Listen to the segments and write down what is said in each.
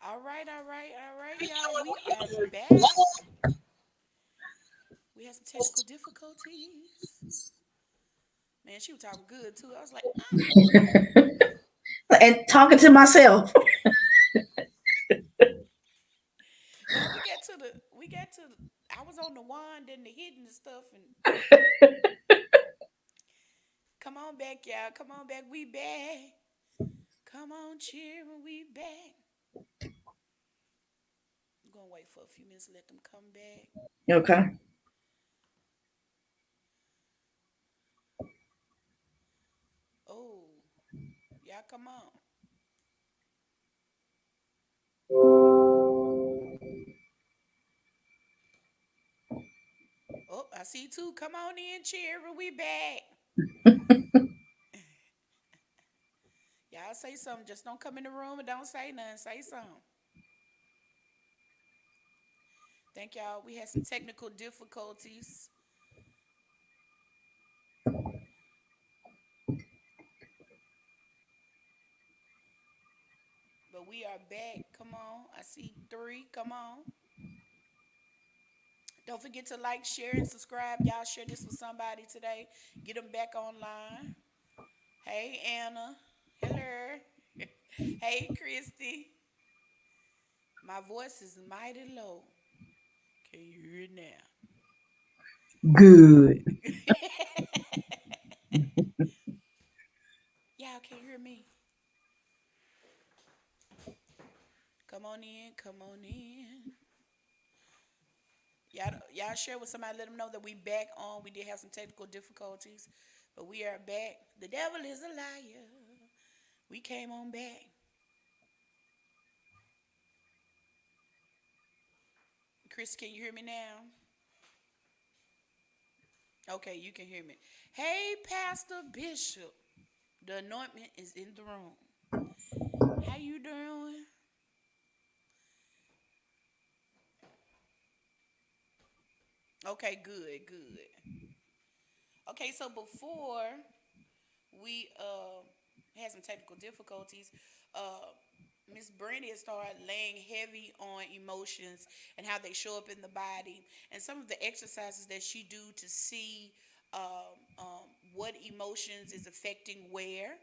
All right, y'all. We are back. We had some technical difficulties. Man, she was talking good too. I was like, And talking to myself. yeah, I was on the wand and the hidden and stuff. And come on back, y'all. Come on back. We back. Come on, cheer when we back. I'm gonna wait for a few minutes, let them come back. Okay. Oh, y'all, come on. Oh, I see two. Come on in, cheer when we back. Y'all say something. Just don't come in the room and don't say nothing. Say something. Thank y'all. We had some technical difficulties, but we are back. Come on. I see three. Come on. Don't forget to like, share, and subscribe. Y'all share this with somebody today. Get them back online. Hey, Anna. Hello. Hey, Christy. My voice is mighty low. Can you hear it now? Good. Y'all can hear me. Come on in. Come on in. Y'all share with somebody. Let them know that we back on. We did have some technical difficulties, but we are back. The devil is a liar. We came on back. Chris, can you hear me now? Okay, you can hear me. Hey, Pastor Bishop. The anointment is in the room. How you doing? Okay, good, good. Okay, so before we had some technical difficulties, uh Miss Brandi has started laying heavy on emotions and how they show up in the body, and some of the exercises that she do to see what emotions is affecting where.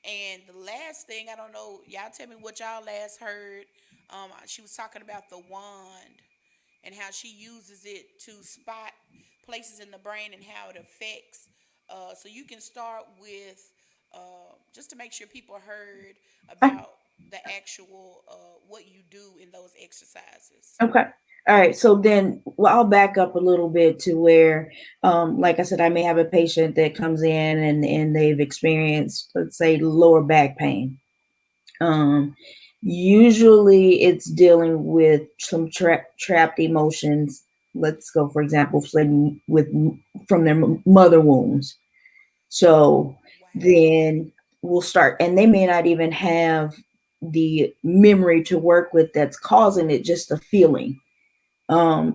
And the last thing, I don't know, y'all tell me what y'all last heard. She was talking about the wand and how she uses it to spot places in the brain and how it affects. So you can start with just to make sure people heard about the actual what you do in those exercises. Okay. All right. So then, well, I'll back up a little bit to where, like I said, I may have a patient that comes in and they've experienced, let's say, lower back pain. Um, Usually it's dealing with some trapped emotions. Let's go, for example, say with from their mother wounds. So Wow. then we'll start, and they may not even have the memory to work with that's causing it, just a feeling.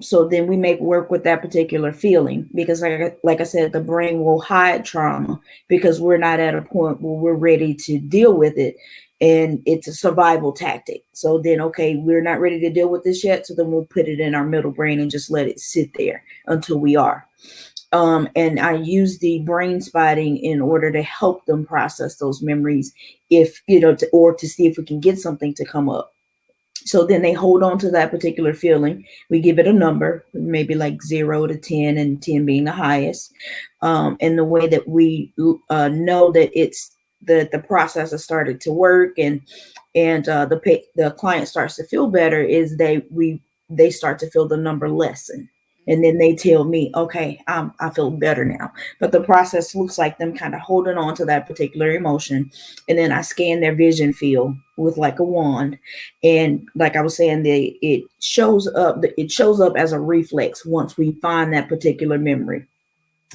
So then we make work with that particular feeling because, like I said, the brain will hide trauma because we're not at a point where we're ready to deal with it, and it's a survival tactic. So then, okay, we're not ready to deal with this yet, so then we'll put it in our middle brain and just let it sit there until we are. And I use the brain spotting in order to help them process those memories, if or to see if we can get something to come up. So then they hold on to that particular feeling. We give it a number, maybe like 0 to 10, and 10 being the highest. And the way that we know that it's the process has started to work, and the client starts to feel better is they start to feel the number lessen. And then they tell me, okay, I feel better now. But the process looks like them kind of holding on to that particular emotion. And then I scan their vision field with like a wand, and like I was saying, it shows up as a reflex once we find that particular memory.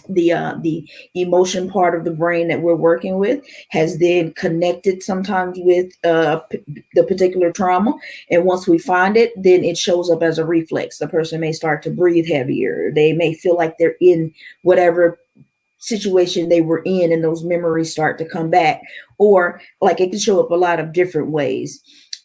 The emotion part of the brain that we're working with has then connected sometimes with the particular trauma, and once we find it, then it shows up as a reflex. The person may start to breathe heavier, they may feel like they're in whatever situation they were in, and those memories start to come back. Or like, it can show up a lot of different ways.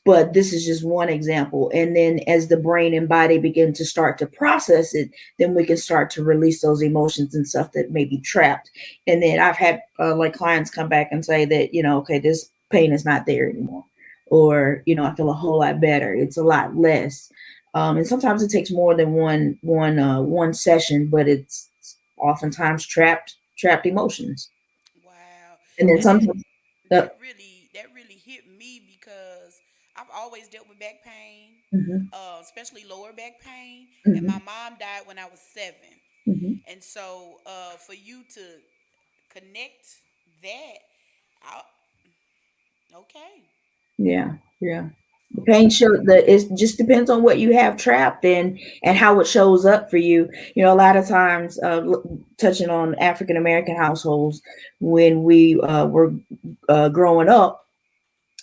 But this is just one example. And then as the brain and body begin to start to process it, then we can start to release those emotions and stuff that may be trapped. And then I've had like clients come back and say that, okay, this pain is not there anymore. Or, I feel a whole lot better. It's a lot less. And sometimes it takes more than one session, but it's oftentimes trapped emotions. Wow. And then Now that sometimes, uh, that really hit me because I've always dealt with back pain, mhm, especially lower back pain. And my mhm, mom died when I was 7, mhm. and so for you to connect that, I, okay, Yeah, yeah. The pain okay, show the it just depends on what you have trapped and how it shows up for you. A lot of times, touching on African American households, when we were growing up,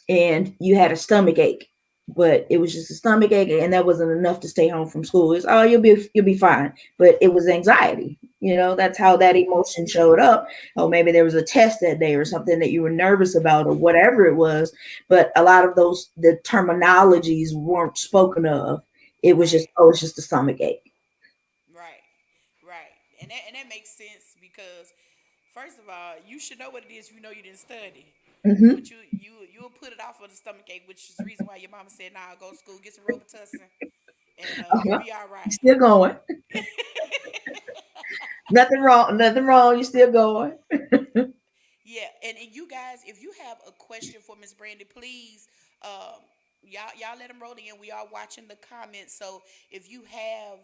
and you had a stomach ache, but it was just a stomach ache, and that wasn't enough to stay home from school. It's, oh, you'll be fine, but it was anxiety. That's how that mhm, emotion showed up. Oh, maybe there was a test that day or something that you were nervous about or whatever it was. But a lot of those the terminologies weren't spoken of. It was just, right, oh, it's just a stomach ache. right, right, and that makes sense because first of all, you should know what it is. You know you didn't study. Hmm. But you'll put it off for the stomach ache, which is the reason why your mama said, "Nah, go to school, get some Robitussin, and you'll Uh-huh. be all You right." still going? Nothing wrong. Nothing wrong. You still going? Yeah, and you guys, if you have a question for Miss Brandy, please, y'all let them roll in. We are watching the comments, so if you have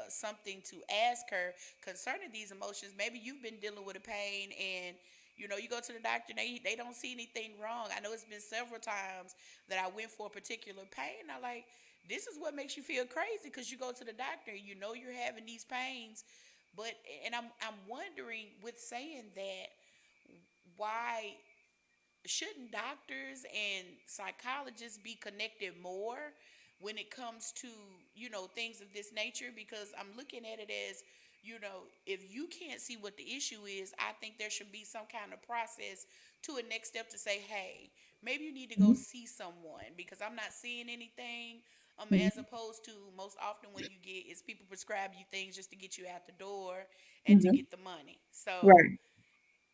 something to ask her concerning these emotions, maybe you've been dealing with a pain and. You go to the doctor and they don't see anything wrong. I know it's been several times that I went for a particular pain. I like this is what makes you feel crazy because you go to the doctor and you know you're having these pains, but and I'm wondering with saying that why shouldn't doctors and psychologists be connected more when it comes to things of this nature, because I'm looking at it as if you can't see what the issue is, I think there should be some kind of process to a next step to say, hey, maybe you need to go Mhm, see someone because I'm not seeing anything, as mhm, opposed to most often what you get is people prescribe you things just to get you out the door and to mhm. get the money. So Right.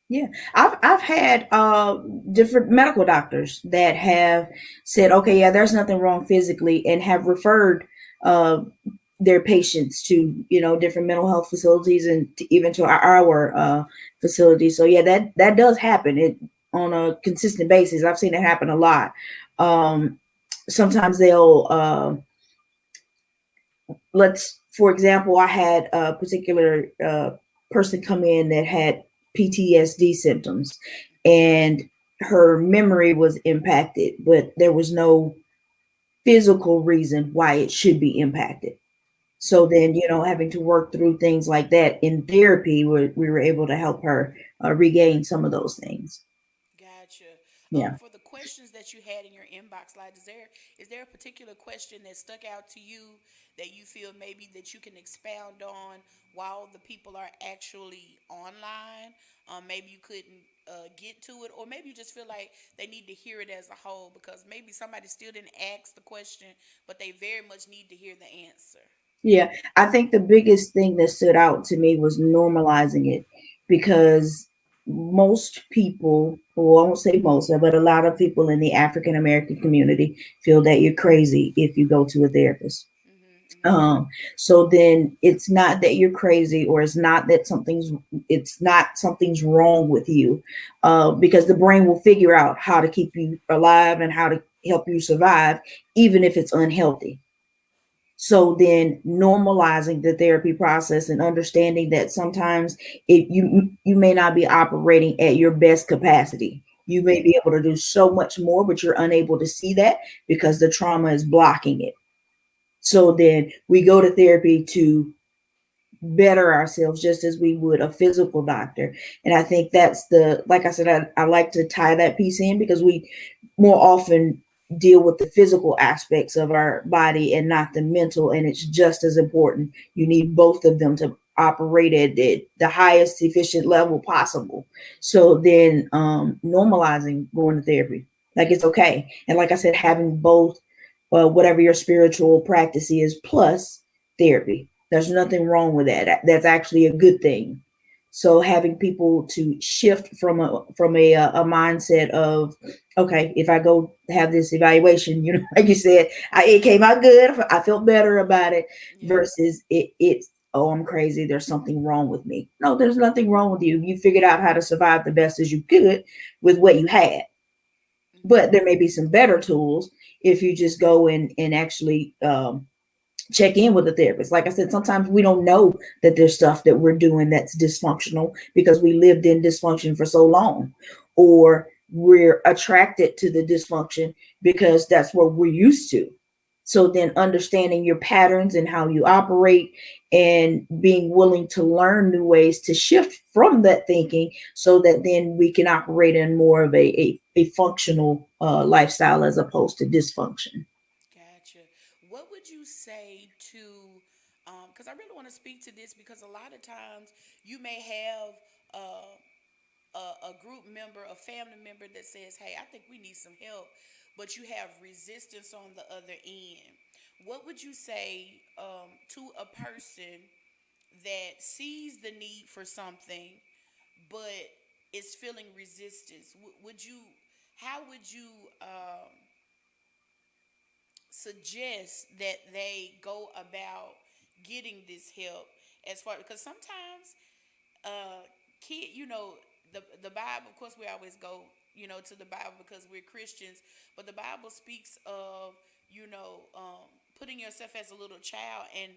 Yeah, I've had different medical doctors that have said, okay, yeah, there's nothing wrong physically, and have referred uh, their patients to different mental health facilities and even to our facilities. So yeah, that does happen. It on a consistent basis. I've seen it happen a lot. Um, Sometimes they'll let's for example, I had a particular person come in that had PTSD symptoms, and her memory was impacted, but there was no physical reason why it should be impacted. So then, having to work through things like that in therapy, we were able to help her regain some of those things. gotcha. Yeah. For the questions that you had in your inbox, like, is there a particular question that stuck out to you that you feel maybe that you can expound on while the people are actually online? Maybe you couldn't get to it, or maybe you just feel like they need to hear it as a whole because maybe somebody still didn't ask the question, but they very much need to hear the answer. Yeah, I think the biggest thing that stood out to me was normalizing it, because most people, well, I won't say most, but a lot of people in the African American community feel that you're crazy if you go to a therapist. Mhm. Mhm. Um, so then it's not that you're crazy, or it's not something's wrong with you, because the brain will figure out how to keep you alive and how to help you survive, even if it's unhealthy. So then normalizing the therapy process and understanding that sometimes you may not be operating at your best capacity. You may be able to do so much more, but you're unable to see that because the trauma is blocking it. So then we go to therapy to better ourselves just as we would a physical doctor. And I think that's like I said, I like to tie that piece in because we more often deal with the physical aspects of our body and not the mental. And it's just as important. You need both of them to operate at the highest efficient level possible. So then normalizing going to therapy, like it's okay. And like I said, having both. whatever your spiritual practice is, plus therapy. There's nothing wrong with that. That's actually a good thing. So having people to shift from a mindset of, okay, if I go have this evaluation, like you said, it came out good. I felt better about it Yeah. versus it's, oh, I'm crazy. There's something wrong with me. No, there's nothing wrong with you. You figured out how to survive the best as you could with what you had. But Hmm. there may be some better tools if you just go and actually check in with a therapist. Like I said, sometimes we don't know that there's stuff that we're doing that's dysfunctional because we lived in dysfunction for so long, or we're attracted to the dysfunction because that's what we're used to. So then understanding your patterns and how you operate and being willing to learn new ways to shift from that thinking so that then we can operate in more of a functional lifestyle as opposed to dysfunction. Gotcha. What would you say to, because I really want to speak to this because a lot of times you may have a group member, a family member that says, hey, I think we need some help, but you have resistance on the other end. What would you say to a person that sees the need for something but is feeling resistance? Would you, how would you suggest that they go about getting this help as far because sometimes uh kid the Bible, of course we always go to the Bible because we're Christians, but the Bible speaks of putting yourself as a little child, and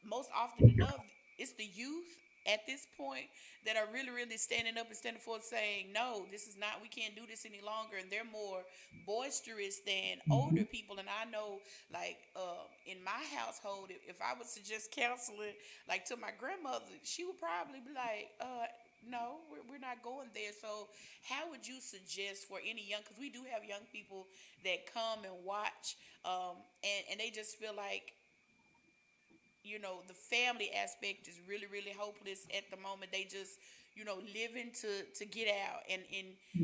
most often enough, it's the youth at this point that are really, really standing up and standing forth saying, no, this is not, we can't do this any longer. And they're more boisterous than older people. And I know, like, in my household, if I would suggest counseling, like, to my grandmother, she would probably be like, no, we're not going there. So, how would you suggest for any young, because we do have young people that come and watch, and they just feel like, the family aspect is really, really hopeless at the moment. They just, living to get out. And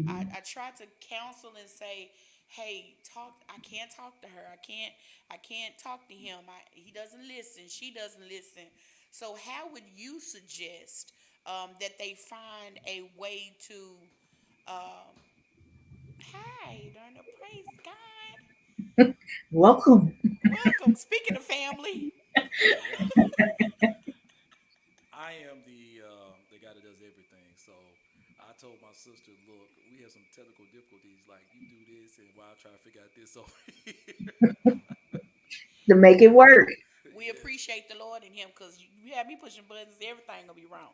I try to counsel and say, hey, talk. I can't talk to her. I can't talk to him. He doesn't listen. She doesn't listen. So how would you suggest that they find a way to um, hi, darn it, praise God. Welcome. Welcome. Speaking of family. Hey, I am the guy that does everything. So I told my sister, look, we have some technical difficulties. Like you do this, and while I try to figure out this over here. To make it work. We Yeah. appreciate the Lord in him because you have me pushing buttons, everything gonna be wrong.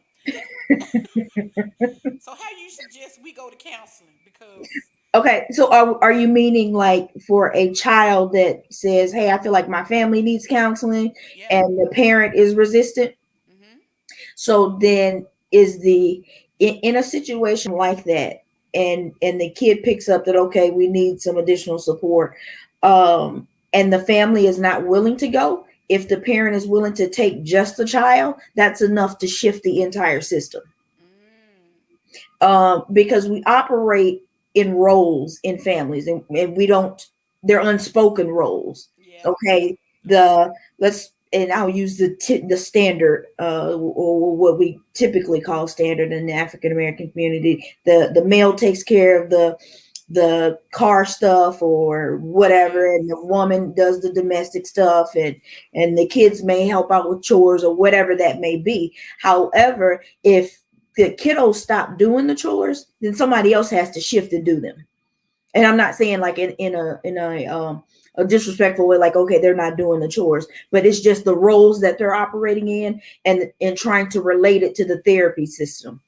So how you suggest we go to counseling? Because Okay, so are you meaning like for a child that says, "Hey, I feel like my family needs counseling," yeah, and the parent is resistant? mm-hmm, So then is in a situation like that, and the kid picks up that, okay, we need some additional support, and the family is not willing to go. If the parent is willing to take just the child, that's enough to shift the entire system. mm, Because we operate in roles in families, and we don't, they're unspoken roles. yeah, Okay, That's the let's, and I'll use the standard, or what we typically call standard in the African American community. The male takes care of the car stuff or whatever, yes, and the woman does the domestic stuff, and the kids may help out with chores or whatever that may be. However, if the kiddos stop doing the chores, then somebody else has to shift and do them. And I'm not saying like in a disrespectful way, like, okay, they're not doing the chores, but it's just the roles that they're operating in, and trying to relate it to the therapy system,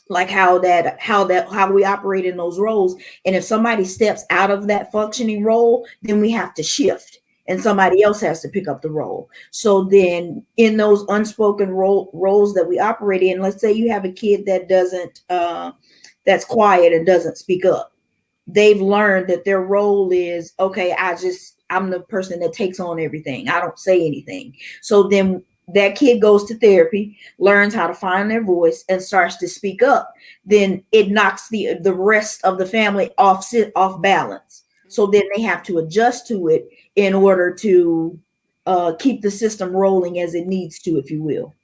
like how we operate in those roles. And if somebody steps out of that functioning role, then we have to shift and somebody else has to pick up the role. So then in those unspoken roles that we operate in, let's say you have a kid that doesn't that's quiet and doesn't speak up. They've learned that their role is, okay, I'm the person that takes on everything, I don't say anything. So then that kid goes to therapy, learns how to find their voice, and starts to speak up. Then it knocks the rest of the family off balance. So then mm-hmm, they have to adjust to it in order to keep the system rolling as it needs to, if you will.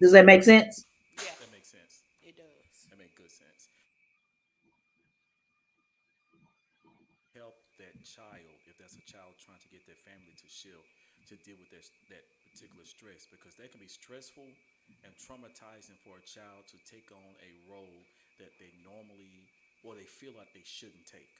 Does that make sense? Yeah, That makes sense. it does. That makes good sense. Help that child if that's a child trying to get their family to shift to deal with that particular stress because that can be stressful and traumatizing for a child to take on a role that they normally or they feel like they shouldn't take.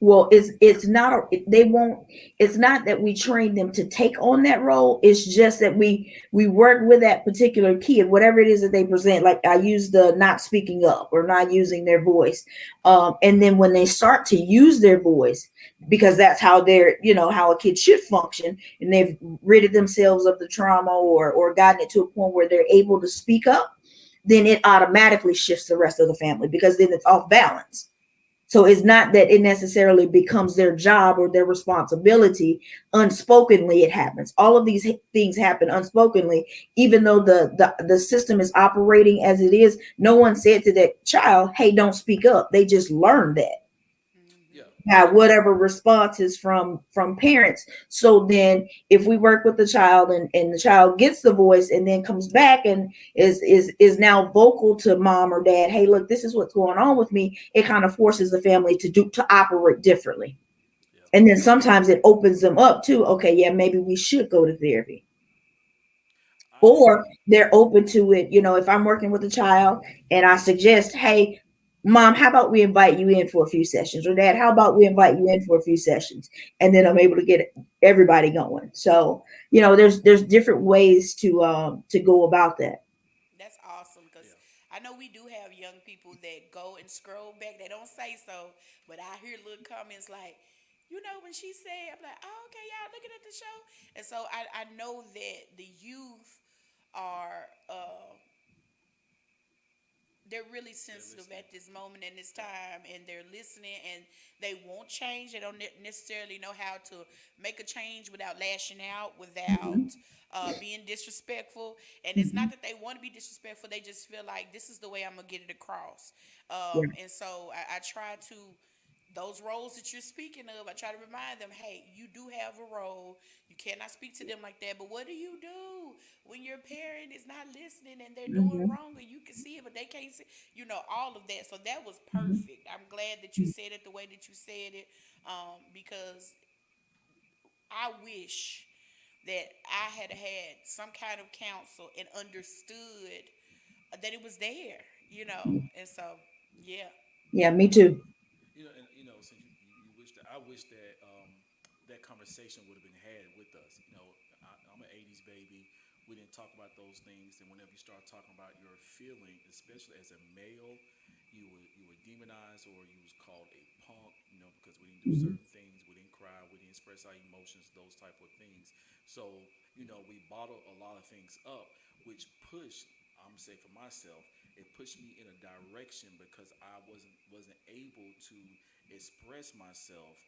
Well, it's not they won't, it's not that we train them to take on that role. It's just that we work with that particular kid, whatever it is that they present. Like I use the not speaking up or not using their voice, and then when they start to use their voice, because that's how they're, how a kid should function, and they've ridded themselves of the trauma or gotten it to a point where they're able to speak up, then it automatically shifts the rest of the family because then it's off balance. So it's not that it necessarily becomes their job or their responsibility. Unspokenly, it happens. All of these things happen unspokenly, even though the system is operating as it is. No one said to that child, "Hey, don't speak up." They just learned that, Yeah, Hmm. have yeah, whatever responses from parents. So then if we work with the child, and the child gets the voice and then comes back and is now vocal to mom or dad, "Hey, look, this is what's going on with me," it kind of forces the family to operate differently. yeah. And then sometimes it opens them up to, okay, yeah, maybe we should go to therapy. I Or agree. they're open to it. If I'm working with a child and I suggest, "Hey, mom, how about we invite you in for a few sessions?" Or "Dad, how about we invite you in for a few sessions?" And then I'm able to get everybody going. So, there's different ways to go about that. That's awesome because Yeah, I know we do have young people that go and scroll back. They don't say so, but I hear little comments like, when she said, I'm like, oh, okay, y'all looking at the show. And so I know that the youth are they're really they're sensitive listening. at this moment in this Yeah, time, and they're listening, and they won't change. They don't necessarily know how to make a change without lashing out, Mhm. without being disrespectful. And it's not Mhm. that they want to be disrespectful, they just feel like this is the way I'm gonna get it across. Yeah. And so I try to, those roles that you're speaking of, I try to remind them, hey, you do have a role. You cannot speak to them like that. But what do you do when your parent is not listening and they're doing Mhm. wrong and you can see it, but they can't see, all of that. So that was Mhm. perfect. I'm glad that you said it the way that you said it, because I wish that I had had some kind of counsel and understood that it was there, and so, yeah. Yeah, me too. and since you wish that, I wish that that conversation would have been had with us. I'm an '80s baby. We didn't talk about those things, and whenever you start talking about your feeling, especially as a male, you were demonized or you was called a punk. Because we didn't do Mhm. certain things, we didn't cry, we didn't express our emotions, those type of things. So we bottled a lot of things up, which pushed. I'm say for myself, it pushed me in a direction because I wasn't able to express myself,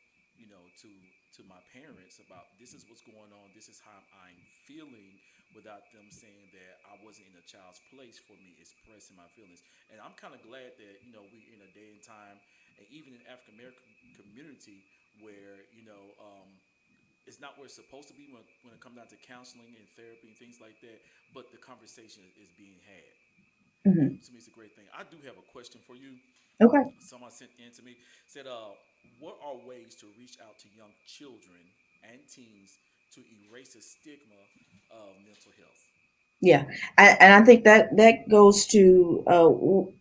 to my parents about this is what's going on, this is how I'm feeling, without them saying that I wasn't in a child's place for me expressing my feelings. And I'm kind of glad that we're in a day and time, and even in African American community, where it's not where it's supposed to be when it comes down to counseling and therapy and things like that, but the conversation is being had. And Mhm. to me, it's a great thing. I do have a question for you. Okay. Someone sent in to me, said, "What are ways to reach out to young children and teens to erase the stigma of mental health?" Yeah, and I think that goes to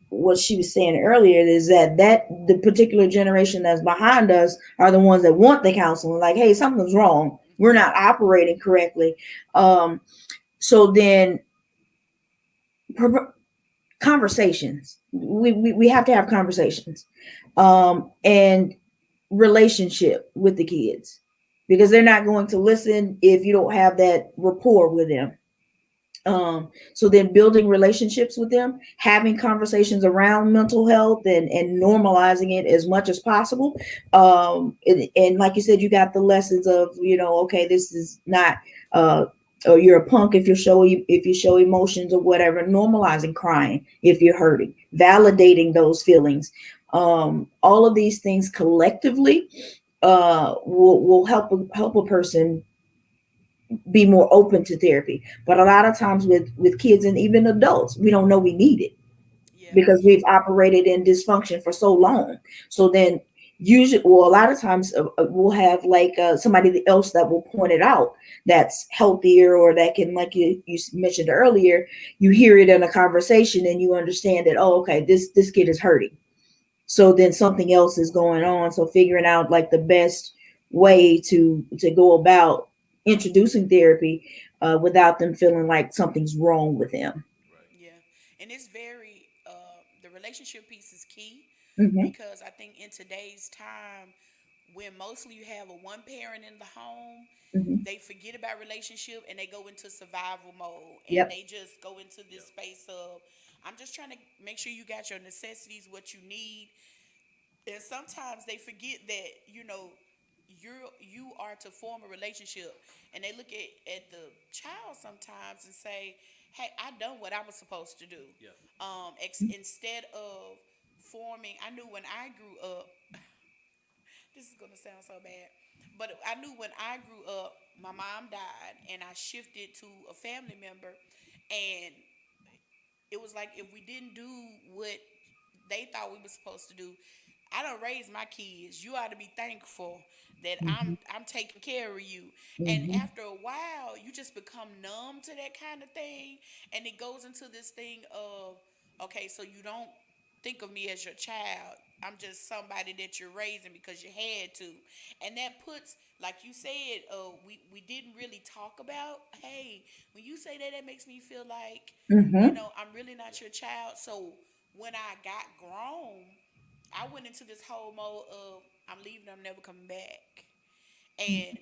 what she was saying earlier, is that the particular generation that's behind us are the ones that want the counseling. Like, "Hey, something's wrong. We're Hmm. not operating correctly." So then, pro- conversations. We have to have conversations, and relationship with the kids, because they're not going to listen if you don't have that rapport with them. So then building relationships with them, having conversations around mental health, and normalizing it as much as possible. And like you said, you got the lessons of, okay, this is not, uh, or you're a punk if you show emotions or whatever. Normalizing crying if you're hurting, validating those feelings. All of these things collectively will help a person be more open to therapy. But a lot of times with kids and even adults, we don't know we need it Yeah. because we've operated in dysfunction for so long. So then usually, well, a lot of times we'll have like somebody else that will point it out that's healthier, or that can, like you mentioned earlier, you hear it in a conversation and you understand that, oh, okay, this kid is hurting. So then something else is going on. So figuring out like the best way to go about introducing therapy without them feeling like something's wrong with them. Right. Yeah, and it's very the relationship piece is key, Hmm. because I think in today's time, when mostly you have a one parent in the home, Hmm. they forget about relationship and they go into survival mode, and Yep. they just go into this Yeah. space of, I'm just trying to make sure you got your necessities, what you need. And sometimes they forget that, you are to form a relationship, and they look at the child sometimes and say, hey, I done what I was supposed to do. Yeah. Instead of forming, I knew when I grew up, this is going to sound so bad, but I knew when I grew up, my mom died and I shifted to a family member, and it was like, if we didn't do what they thought we were supposed to do, I don't raise my kids. You ought to be thankful that Hmm. I'm taking care of you. And Hmm. after a while, you just become numb to that kind of thing, and it goes into this thing of, okay, so you don't think of me as your child. I'm just somebody that you're raising because you had to. And that puts, like you said, we didn't really talk about, hey, when you say that, that makes me feel like, Hmm. I'm really not Yeah. your child. So when I got grown, I went into this whole mode of, I'm leaving, I'm never coming back. And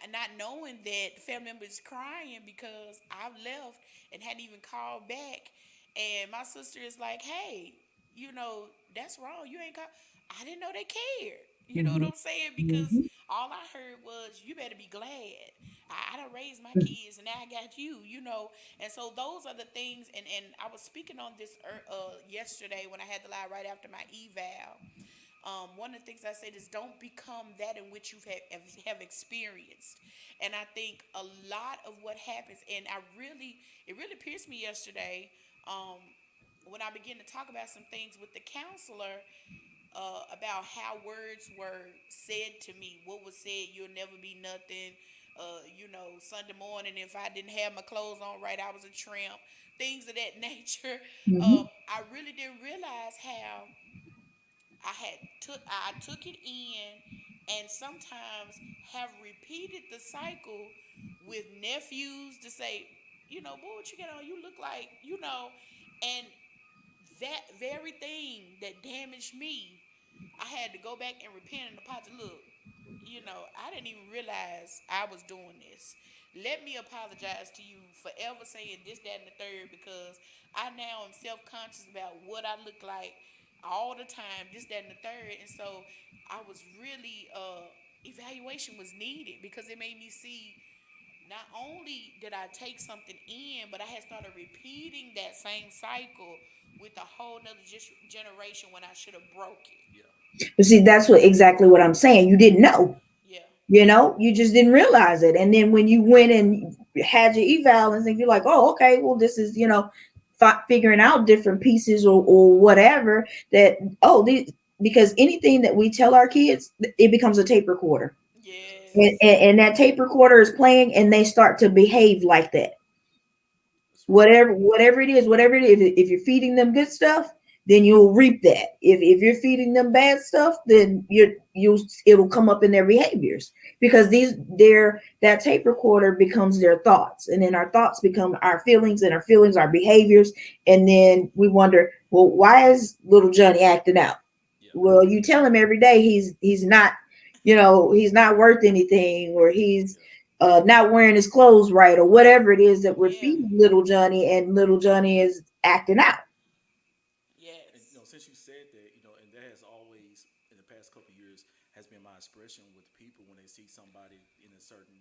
not knowing that the family member is crying because I've left and hadn't even called back. And my sister is like, hey, that's wrong. You ain't called. I didn't know they cared. You know what Hmm. I'm saying? Because Hmm. all I heard was, you better be glad. I done raised my Hmm. kids and now I got you. And so those are the things. And I was speaking on this yesterday when I had to lie right after my eval. One of the things I said is, don't become that in which you have experienced. And I think a lot of what happens, and it really pierced me yesterday, um, when I began to talk about some things with the counselor, about how words were said to me. What was said, you'll never be nothing. Sunday morning, if I didn't have my clothes on right, I was a tramp. Things of that nature. Hmm. I really didn't realize how I took it in, and sometimes have repeated the cycle with nephews to say, boy, what you got on? You look like, and that very thing that damaged me, I had to go back and repent and apologize. Look, Yeah. I didn't even realize I was doing this. Let me apologize to you for ever saying this, that, and the third, because I now am self conscious about what I look like all the time, this, that, and the third. And so I was really, evaluation was needed, because it made me see, not only did I take something in, but I had started repeating that same cycle with a whole nother generation when I should have broke it. Yeah. But see, that's what exactly what I'm saying. You didn't know. Yeah. You just didn't realize it. And then when you went and had your eval and think, you're like, oh, okay, well, this is, figuring out different pieces, or whatever that, oh, because anything that we tell our kids, it becomes a tape recorder. And, Yes. and, and that tape recorder is playing and they start to behave like that. That's right. Whatever it is, if you're feeding them good stuff, then you'll reap that. If you're feeding them bad stuff, then it'll come up in their behaviors, because that tape recorder becomes their thoughts, and then our thoughts become our feelings, and our feelings our behaviors, and then we wonder, well, why is little Johnny acting out? Yeah. Well, you tell him every day he's not, he's not worth anything, or he's Yeah. not wearing his clothes right, or whatever it is that we're Yeah. feeding little Johnny, and little Johnny is acting out. And Yes. since you said that, and that has always in the past couple of years has been my expression with people when they see somebody in a certain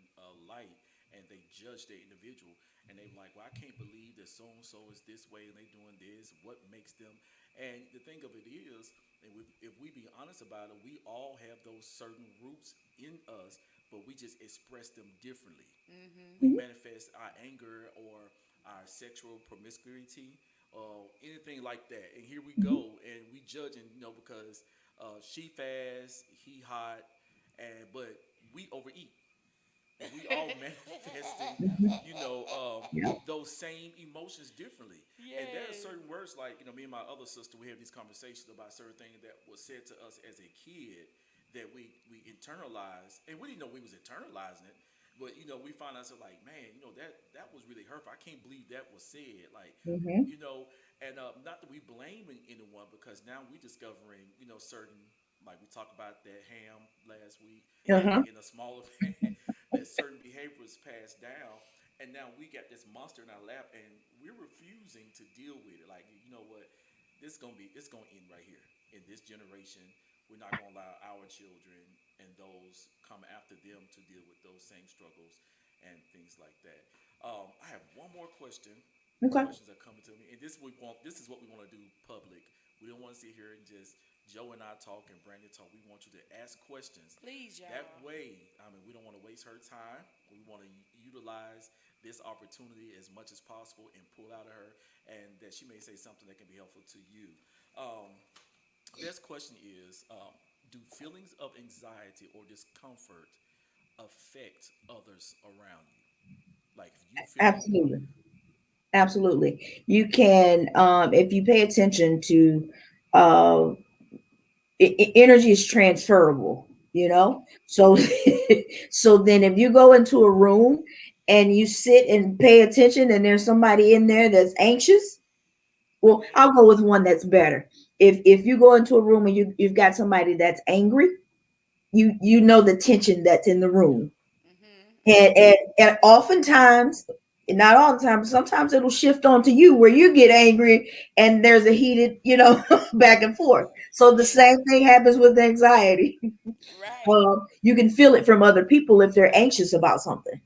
light and they judge the individual, and they're like, "Well, I can't believe that so and so is this way and they doing this. What makes them?" And the thing of it is, And if we be honest about it, we all have those certain roots in us, but we just express them differently. We Mhm. manifest our anger or our sexual promiscuity or anything like that. And here we Mhm. go, and we judging, because she fast, he hot, and but we overeat, and we all manifesting, you know, um, Yeah. those same emotions differently. And there are Yes. certain words, like, me and my other sister, we have these conversations about certain things that was said to us as a kid that we internalize, and we didn't know we was internalizing it. But we find ourselves like, man, that was really hurtful. I can't believe that was said. Like, Mhm. you know, and not that we blaming anyone, because now we discovering, certain, like we talked about that ham last week, Uh-huh. in a smaller van, that certain behaviors passed down, and now we got this monster in our lap, and we're refusing to deal with it. Like, you know what, it's gonna end right here in this generation. We're not gonna allow our children and those come after them to deal with those same struggles and things like that. I have one more question. Okay. Questions are coming to me, and this is what we want to do public. We don't want to sit here and just Joe and I talk and Brandon talk. We want you to ask questions. Please, That y'all. way, I mean, we don't want to waste her time. We want to utilize this opportunity as much as possible and pull out of her, and that she may say something that can be helpful to you. Um, this question is: do feelings of anxiety or discomfort affect others around you? Like, if you feeling, Absolutely. Absolutely. You can, if you pay attention to, uh, energy is transferable, you know? So, so then if you go into a room and you sit and pay attention and there's somebody in there that's anxious, well, okay, I'll go with one that's better. If you go into a room and you've got somebody that's angry, you know the tension that's in the yeah, room. Mhm. And, Mhm. and, and oftentimes, not all the time, but sometimes it'll shift onto you where you get angry and there's a heated, back and forth. So the Yes. same thing happens with anxiety. Right. You can feel it from other people if they're anxious about something.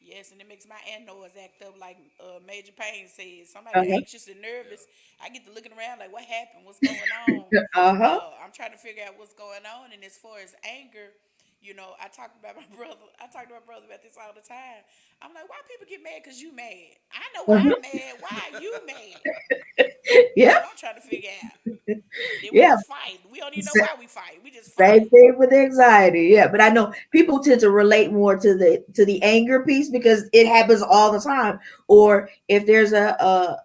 Yes, and it makes my adenoids act up like Major Payne said. Somebody Uh-huh. anxious and yeah, nervous. I get to looking around like, what happened? What's going on? Uh-huh. I'm trying to figure out what's going on. And as far as anger, I talked about my brother. I talk to my brother about this all the time. I'm like, why people get mad because you mad? I know why I'm Uh-huh. mad. Why are you mad? That's Yeah. what I'm trying to figure out. Then we Yeah. just fight. We don't even know why we fight. We just Same fight. thing with anxiety, yeah. But I know people tend to relate more to the anger piece because it happens all the time. Or if there's a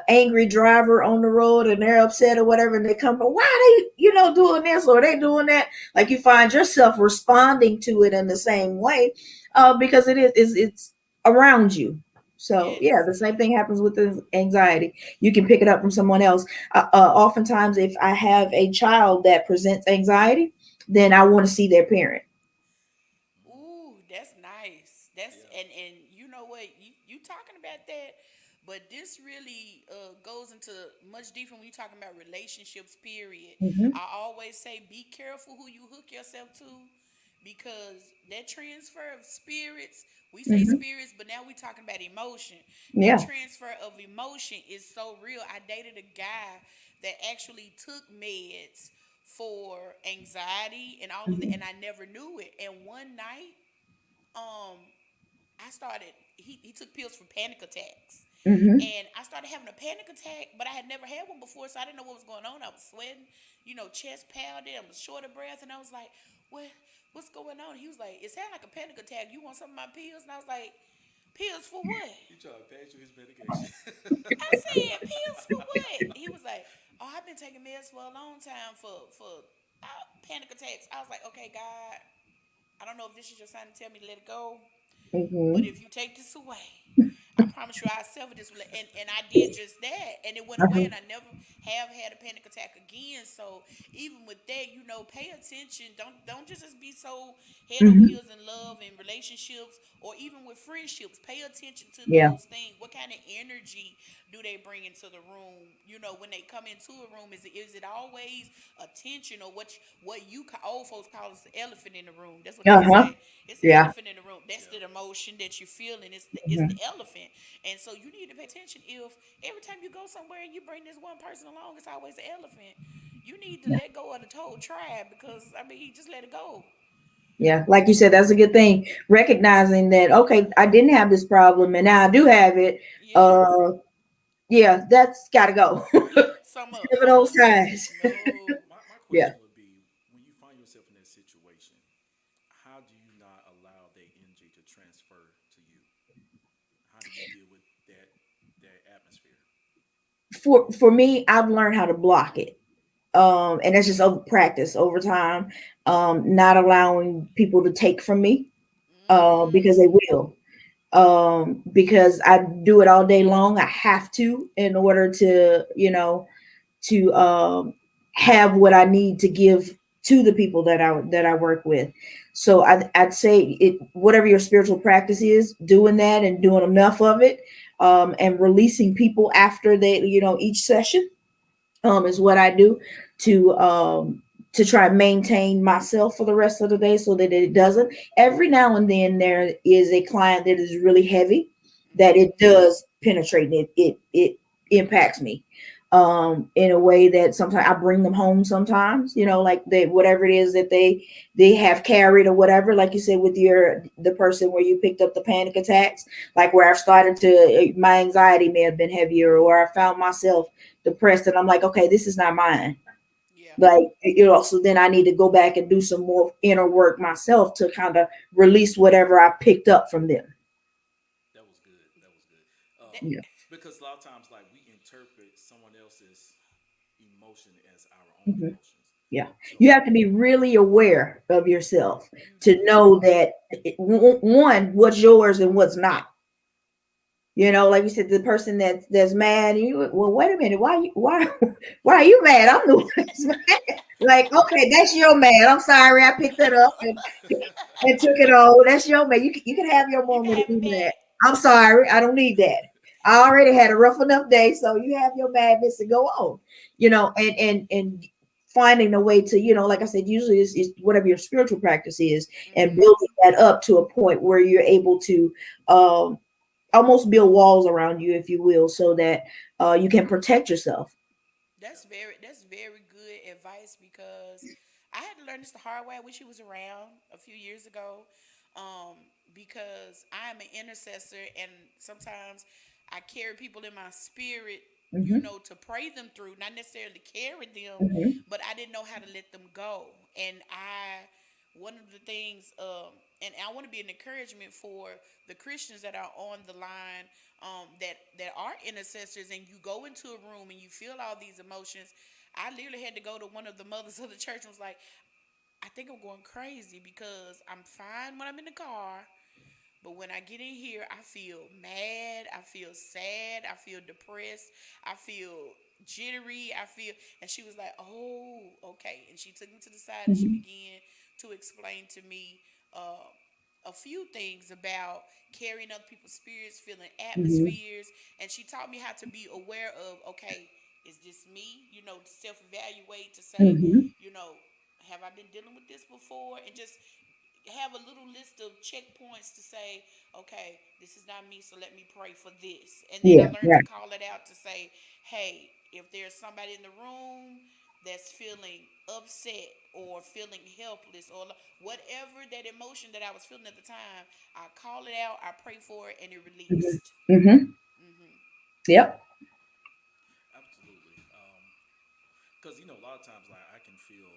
angry driver on the road and they're upset or whatever, and they come, why they doing this or they doing that? Like you find yourself responding to it in the same way, because it's around you. So yeah, Yes. the same thing happens with the anxiety. You can pick it up from someone else. Oftentimes, if I have a child that presents anxiety, then I want to see their parent. Ooh, that's nice. That's yeah, and you know what, you talking about that, but this really goes into much deeper when you talking about relationships. Period. Hmm. I always say be careful who you hook yourself to, because that transfer of spirits. We say Hmm. spirits, but now we talking about emotion. That Yeah. transfer of emotion is so real. I dated a guy that actually took meds for anxiety and all of that, Hmm. and I never knew it. And one night, um, I started. He took pills for panic attacks, Hmm. and I started having a panic attack, but I had never had one before, so I didn't know what was going on. I was sweating, chest pounding, I was short of breath, and I was like, "What? What's going on?" He was like, "It sounded like a panic attack. You want some of my pills?" And I was like, "Pills for what?" you try to pass you his medication. I said, "Pills for what?" He was like, "Oh, I've been taking meds for a long time panic attacks." I was like, "Okay, God, I don't know if this is your sign to tell me to let it go, but Hmm. if you take this away, I promise you I'll sever this." And I did just that, and it went away, Uh-huh. and I never have had a panic attack again. So even with that, pay attention. Don't just be so head over Hmm. heels in love and relationships, or even with friendships. Pay attention to Yeah. those things. What kind of energy do they bring into the room? When they come into a room, is it always attention, or old folks call us the elephant in the room? That's what they Uh-huh. say. It's the Yeah. elephant in the room. That's Yeah, the emotion that you're feeling. It's the Hmm. elephant. And so you need to pay attention. If every time you go somewhere and you bring this one person along, it's always the elephant. You need to Yeah. let go of the whole tribe because I mean, he just let it go. Yeah, like you said, that's a good thing. Recognizing that, okay, I didn't have this problem and now I do have it. Yeah, Uh, yeah, that's got to go. yeah. Sum up. Sever those ties. No. My Yeah. question would be, when you find yourself in that situation, how do you not allow that energy to transfer to you? How do you deal with that atmosphere? For me, I've learned how to block it. And that's just over practice over time. Not allowing people to take from me, because they Mm, will. Because I do it all day long. I have to in order to, to have what I need to give to the people that I work with. So I'd say it, whatever your spiritual practice is, doing that and doing enough of it, and releasing people after they, each session, is what I do to try and maintain myself for the rest of the day so that it doesn't. Every now and then there is a client that is really heavy, that mm-hmm. it does penetrate, and it impacts me in a way that sometimes I bring them home sometimes, like they, whatever it is that they have carried or whatever, like you said with the person where you picked up the panic attacks, like where I've started to, my anxiety may have been heavier, or I found myself depressed, and I'm like, okay, this is not mine. Yeah. Like, so then I need to go back and do some more inner work myself to kind of release whatever I picked up from them. That was good. That was good. That, Yeah. Because a lot of times, like, we interpret someone else's emotion as our own Mhm. emotions. Yeah. You So, have to be really aware of yourself you to do. know that one, what's yours and what's not. Like you said, the person that's mad, and you, well, wait a minute, why are you mad? I'm the one that's mad. Like, okay, that's your mad. I'm sorry, I picked it up and took it on. That's your man. You can have your You can moment to have be it mad. back. I'm sorry, I don't need that. I already had a rough enough day, so you have your madness to go on. And finding a way to, like I said, usually it's whatever your spiritual practice is, and Mm-hmm. building that up to a point where you're able to um, almost build walls around you, if you will, so that you can protect yourself. That's very good advice because I had to learn this the hard way. I wish he was around a few years ago, um, because I am an intercessor and sometimes I carry people in my spirit, Hmm. to pray them through, not necessarily carry them, Hmm. but I didn't know how to let them go. And one of the things, and I want to be an encouragement for the Christians that are on the line, that are intercessors, and you go into a room and you feel all these emotions. I literally had to go to one of the mothers of the church and was like, I think I'm going crazy because I'm fine when I'm in the car, but when I get in here, I feel mad, I feel sad, I feel depressed, I feel jittery, and she was like, oh, okay. And she took me to the side and she Hmm. began to explain to me uh, a few things about carrying other people's spirits, feeling Hmm. atmospheres. And she taught me how to be aware of, okay, is this me? To self evaluate, to say, Hmm. you know, have I been dealing with this before? And just have a little list of checkpoints to say, okay, this is not me, so let me pray for this. And then I Yeah. learned to Right. call it out to say, hey, if there's somebody in the room that's feeling upset or feeling helpless or whatever that emotion that I was feeling at the time, I call it out, I pray for it, and it Hmm. released. Hmm. Hmm. Yep. absolutely. Because, a lot of times, like, I can feel,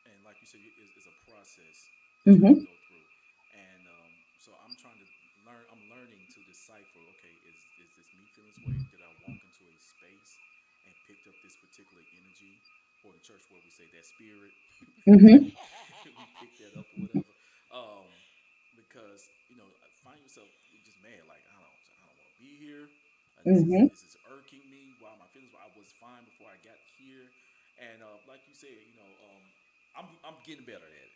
and like you said, it's a process that you have to Hmm. go through. And so I'm trying to learn. I'm learning to decipher. Okay, is this me feeling this way? Did I walk into a space and picked up this particular energy, or the church where we say that spirit, Hmm. we pick that up or whatever. Um, because find yourself just mad. Like, I don't want to be here. This is Hmm. this is irking me. Why my feelings? I was fine before I got here. And like you said, I'm getting better at it.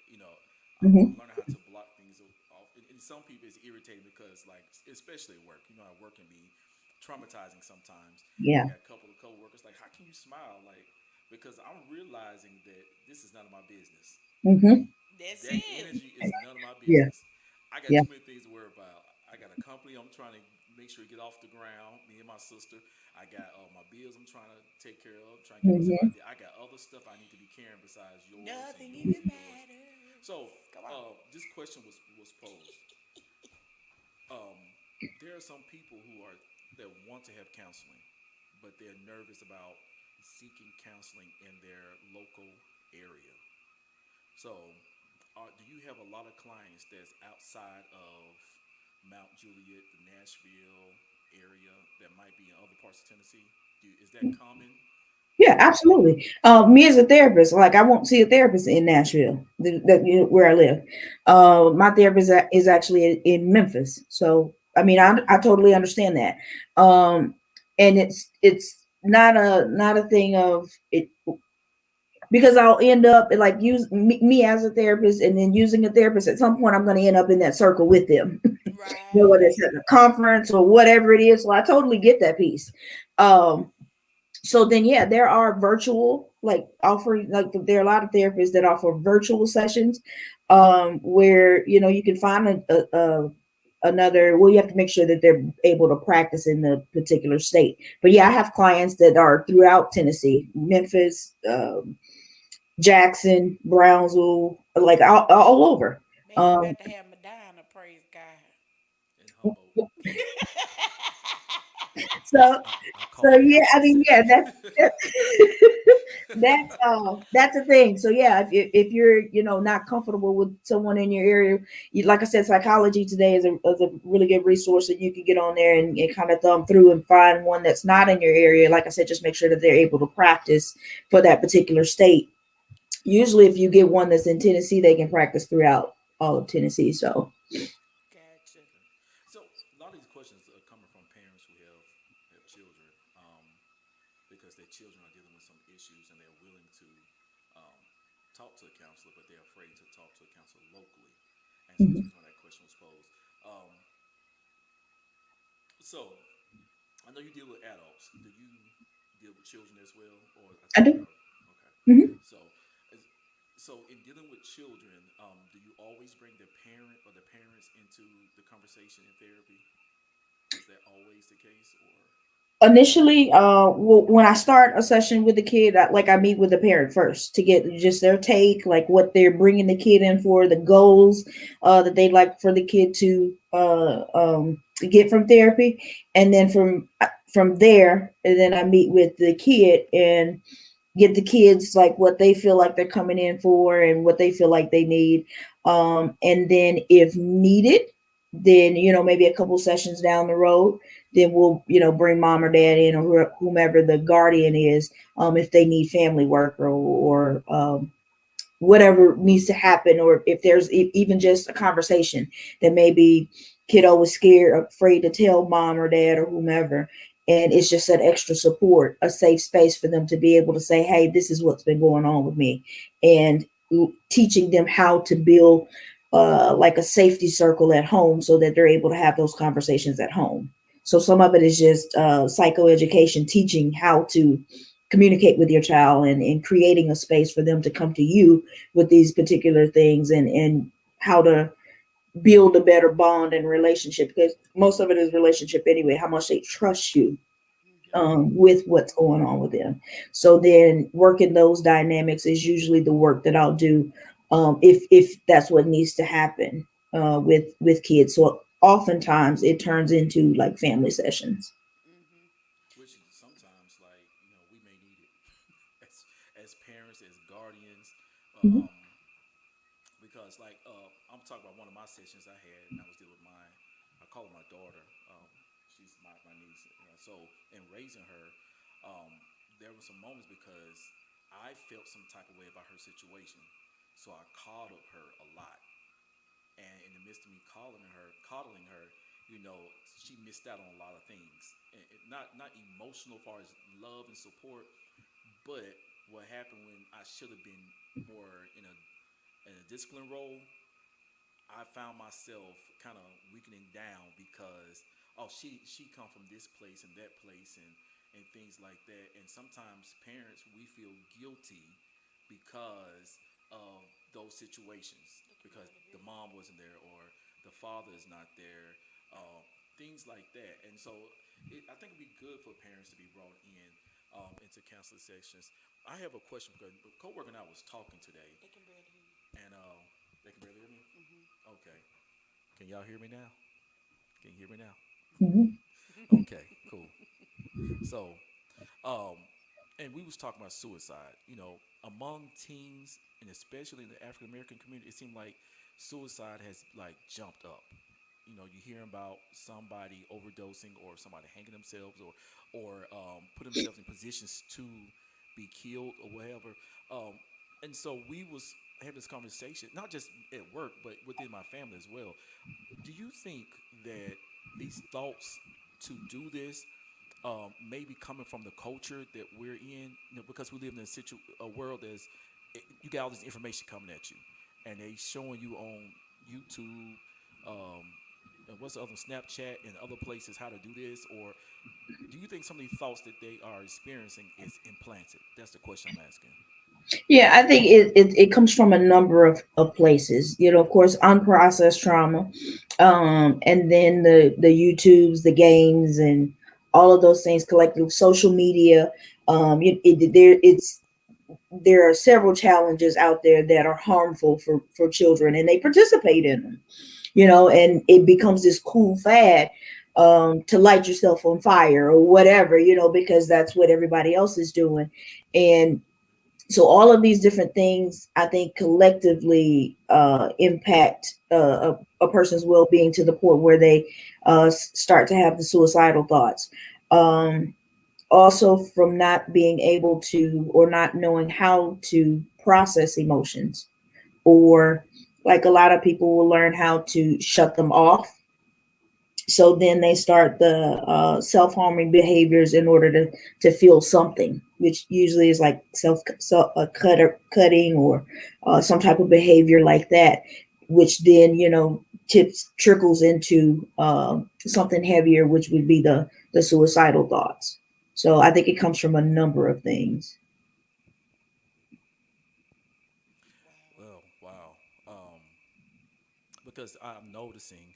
I'm Hmm. learning how to block things off. And some people it's irritating because, like, especially at work. At work can be traumatizing sometimes. I Yeah. got a couple of coworkers like, how can you smile? Like, because I'm realizing that this is none of my business. Hmm. That's That it. energy is none of my Yeah. business. I got Yeah. too many things to worry about. I got a company I'm trying to make sure you get off the ground. Me and my sister, I got my bills I'm trying to take care of, trying to get myself Hmm. out there. I got other stuff I need to be carrying besides yours and Nothing yours even and yours. matters. So Come on. this question was posed. Um, there are some people who are that want to have counseling, but they're nervous about seeking counseling in their local area. So, do you have a lot of clients that's outside of Mount Juliet, the Nashville area that might be in other parts of Tennessee? Is that common? Yeah, absolutely. Me as a therapist, like I won't see a therapist in Nashville, where I live. My therapist is actually in Memphis, so I mean, I totally understand that. Um, and it's not a thing of it, because I'll end up like use me as a therapist, and then using a therapist. At some point, I'm going to end up in that circle with them, whether it's Right. at a conference or whatever it is. So I totally get that piece. Um, so then yeah, there are virtual, like offering, like there are a lot of therapists that offer virtual sessions, where you can find another. Well, you have to make sure that they're able to practice in the particular state. But yeah, I have clients that are throughout Tennessee, Memphis, Jackson, Brownsville, like all over. Man, you um got to have Medina, praise God. In Humboldt, so I'll call so it yeah, after I the mean, yeah, session. that's a thing. So yeah, if you're not comfortable with someone in your area, like I said, psychology today is a really good resource that you can get on there and kind of thumb through and find one that's not in your area. Like I said, just make sure that they're able to practice for that particular state. Usually, if you get one that's in Tennessee, they can practice throughout all of Tennessee. So Gotcha. Okay. So a lot of these questions are coming from parents who have children, because their children are dealing with some issues and they're willing to um, talk to a counselor, but they're afraid to talk to a counselor locally. And so that's the mhm. reason why that question was posed. So I know you deal with adults. Do you deal with children as well, or I I think do. okay. Hmm. So, so in dealing with children, do you always bring the parent or the parents into the conversation in therapy? Is that always the case, or Initially, when I start a session with the kid, I meet with the parent first to get just their take, like what they're bringing the kid in for, the goals that they'd like for the kid to get from therapy. And then from there, and then I meet with the kid and get the kids like what they feel like they're coming in for and what they feel like they need. And then if needed, then maybe a couple sessions down the road, then we'll bring mom or dad in, or whomever the guardian is, if they need family work, or whatever needs to happen, or if there's even just a conversation that maybe kiddo was scared, afraid to tell mom or dad or whomever, and it's just that extra support, a safe space for them to be able to say, hey, this is what's been going on with me, and teaching them how to build like a safety circle at home so that they're able to have those conversations at home. So some of it is just psychoeducation, teaching how to communicate with your child, and creating a space for them to come to you with these particular things, and how to build a better bond and relationship, because most of it is relationship anyway, how much they trust you yeah, Mm-hmm. with what's going on with them. So then working those dynamics is usually the work that I'll do, if that's what needs to happen with kids. So oftentimes it turns into like family sessions. Mm-hmm. which sometimes, like, we may need it as parents, as guardians, Mhm. because like I'm talking about one of my sessions I had, and I was dealing with I call her my daughter. She's my niece. So in raising her, um, there were some moments because I felt some type of way about her situation, so I coddled her a lot. And in the midst of me coddling her, she missed out on a lot of things. And not emotional, as far as love and support, but what happened when I should have been more in a discipline role, I found myself kind of weakening down because she come from this place and that place and things like that. And sometimes parents, we feel guilty because of those situations, Look, you because ready, the baby? mom wasn't there or the father is not there. things like that. And so I think it'd be good for parents to be brought in into counseling sessions. I have a question because a coworker and I was talking today, They can barely hear you. and they can barely hear me. Mm-hmm. Okay, can y'all hear me now? Can you hear me now? Mhm. Okay, cool. So, um, and we was talking about suicide. You know, among teens and especially in the African American community, it seemed like suicide has like jumped up. You know, you hear about somebody overdosing or somebody hanging themselves or put themselves in positions to be killed or whatever. Um, and so we was having this conversation, not just at work, but within my family as well. Do you think that these thoughts to do this maybe coming from the culture that we're in, you know, because we live in a world that's you got all this information coming at you, and they showing you on YouTube, um, and what's the other Snapchat and other places how to do this, or do you think some of these thoughts that they are experiencing is implanted? That's the question I'm asking. Yeah, I think it comes from a number of places. You know, of course, unprocessed trauma, and then the YouTubes, the games, and all of those things collectively, social media. There are several challenges out there that are harmful for children, and they participate in them. You know, and it becomes this cool fad to light yourself on fire or whatever. You know, because that's what everybody else is doing, and so all of these different things I think collectively impact a person's well-being to the point where they start to have the suicidal thoughts. Um, also from not being able to or not knowing how to process emotions, or like a lot of people will learn how to shut them off, so then they start the self-harming behaviors in order to feel something, which usually is like cutting, or some type of behavior like that, which then tips trickles into something heavier, which would be the suicidal thoughts. So I think it comes from a number of things. Well, wow. Because I'm noticing,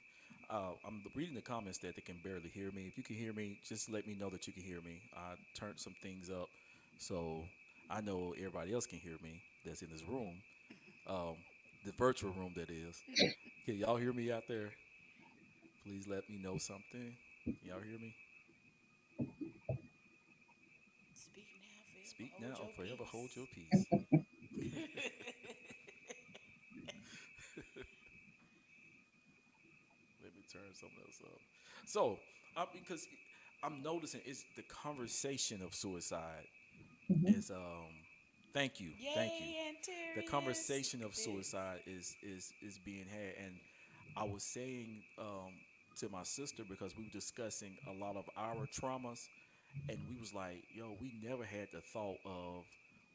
I'm reading the comments that they can barely hear me. If you can hear me, just let me know that you can hear me. I turned some things up so I know everybody else can hear me that's in this room, um, the virtual room that is. Can y'all hear me out there? Please let me know something. Can y'all hear me? Speak now, forever Speak hold now or your forever hold peace. your peace. Let me turn something else up. So, because I'm noticing it's the conversation of suicide Hmm. is thank you. Yay, The Antarius. Look conversation at of this. suicide is being had, and I was saying to my sister because we were discussing a lot of our traumas, and we was like, yo, we never had the thought of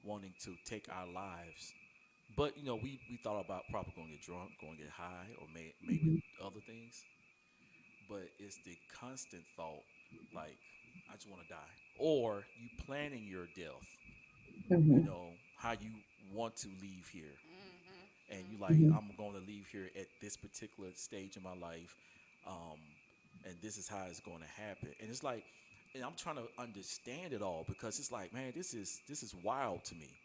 wanting to take our lives, but you know, we thought about probably going to get drunk, going to get high, or maybe Hmm. other things, but it's the constant thought, like, I just want to die, or you planning your death, you Hmm. know, how you want to leave here, and you Mm-hmm. like, Hmm. I'm going to leave here at this particular stage in my life, um, and this is how it's going to happen, and it's like, and I'm trying to understand it all because it's like, man, this is wild to me,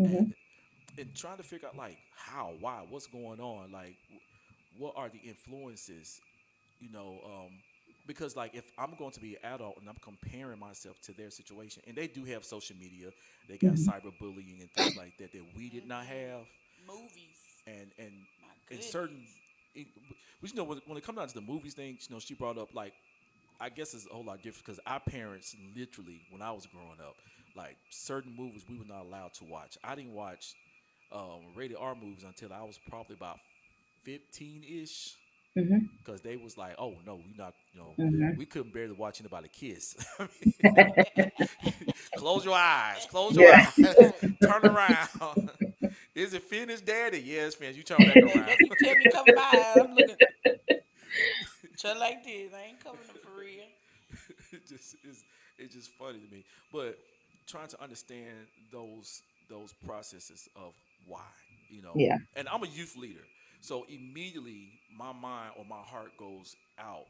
and Hmm. trying to figure out like how, why, what's going on, like what are the influences, you know, because like if I'm going to be an adult and I'm comparing myself to their situation, and they do have social media, they got Hmm. cyberbullying and things like that that we did not have, Movies. and My in certain, goodness. it, but you know when it comes down to the movies thing, you know, she brought up like, I guess it's a whole lot different because our parents literally when I was growing up, like certain movies we were not allowed to watch. I didn't watch rated R movies until I was probably about 15 ish, Hmm. because they was like, "Oh no, we not, you know, Hmm. we couldn't bear to watch anybody kiss." I close your eyes, close your Yeah. eyes, Right. turn around. Is it finished, Daddy? Yes, finished. You turn back around. You tell me come by. I'm looking just like this. I ain't coming up for real. it just is. It's just funny to me. But trying to understand those processes of why, you know. Yeah. And I'm a youth leader, so immediately my mind or my heart goes out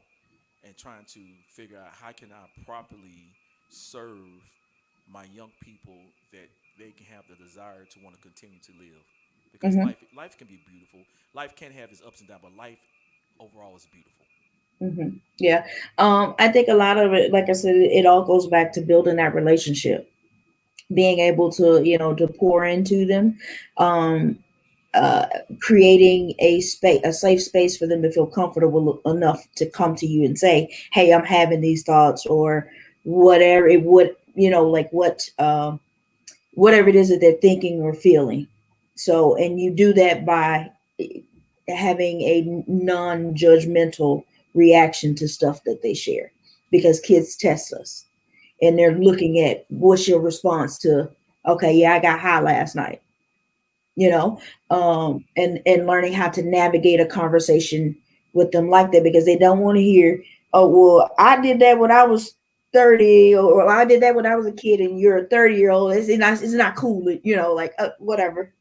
and trying to figure out how can I properly serve my young people that they can have the desire to want to continue to live, because Hmm. life can be beautiful. Life can have its ups and downs, but life overall is beautiful. Hmm. Yeah. I think a lot of it, like I said, it all goes back to building that relationship, being able to, to pour into them, um, uh, creating a space, a safe space for them to feel comfortable enough to come to you and say, "Hey, I'm having these thoughts," or whatever it would, like whatever it is that they're thinking or feeling. So, and you do that by having a non-judgmental reaction to stuff that they share, because kids test us and they're looking at what's your response to, okay, yeah, I got high last night, you know, and learning how to navigate a conversation with them like that, because they don't want to hear, oh, well, I did that when I was 30, or I did that when I was a kid, and you're a 30-year old. It's not cool, like whatever.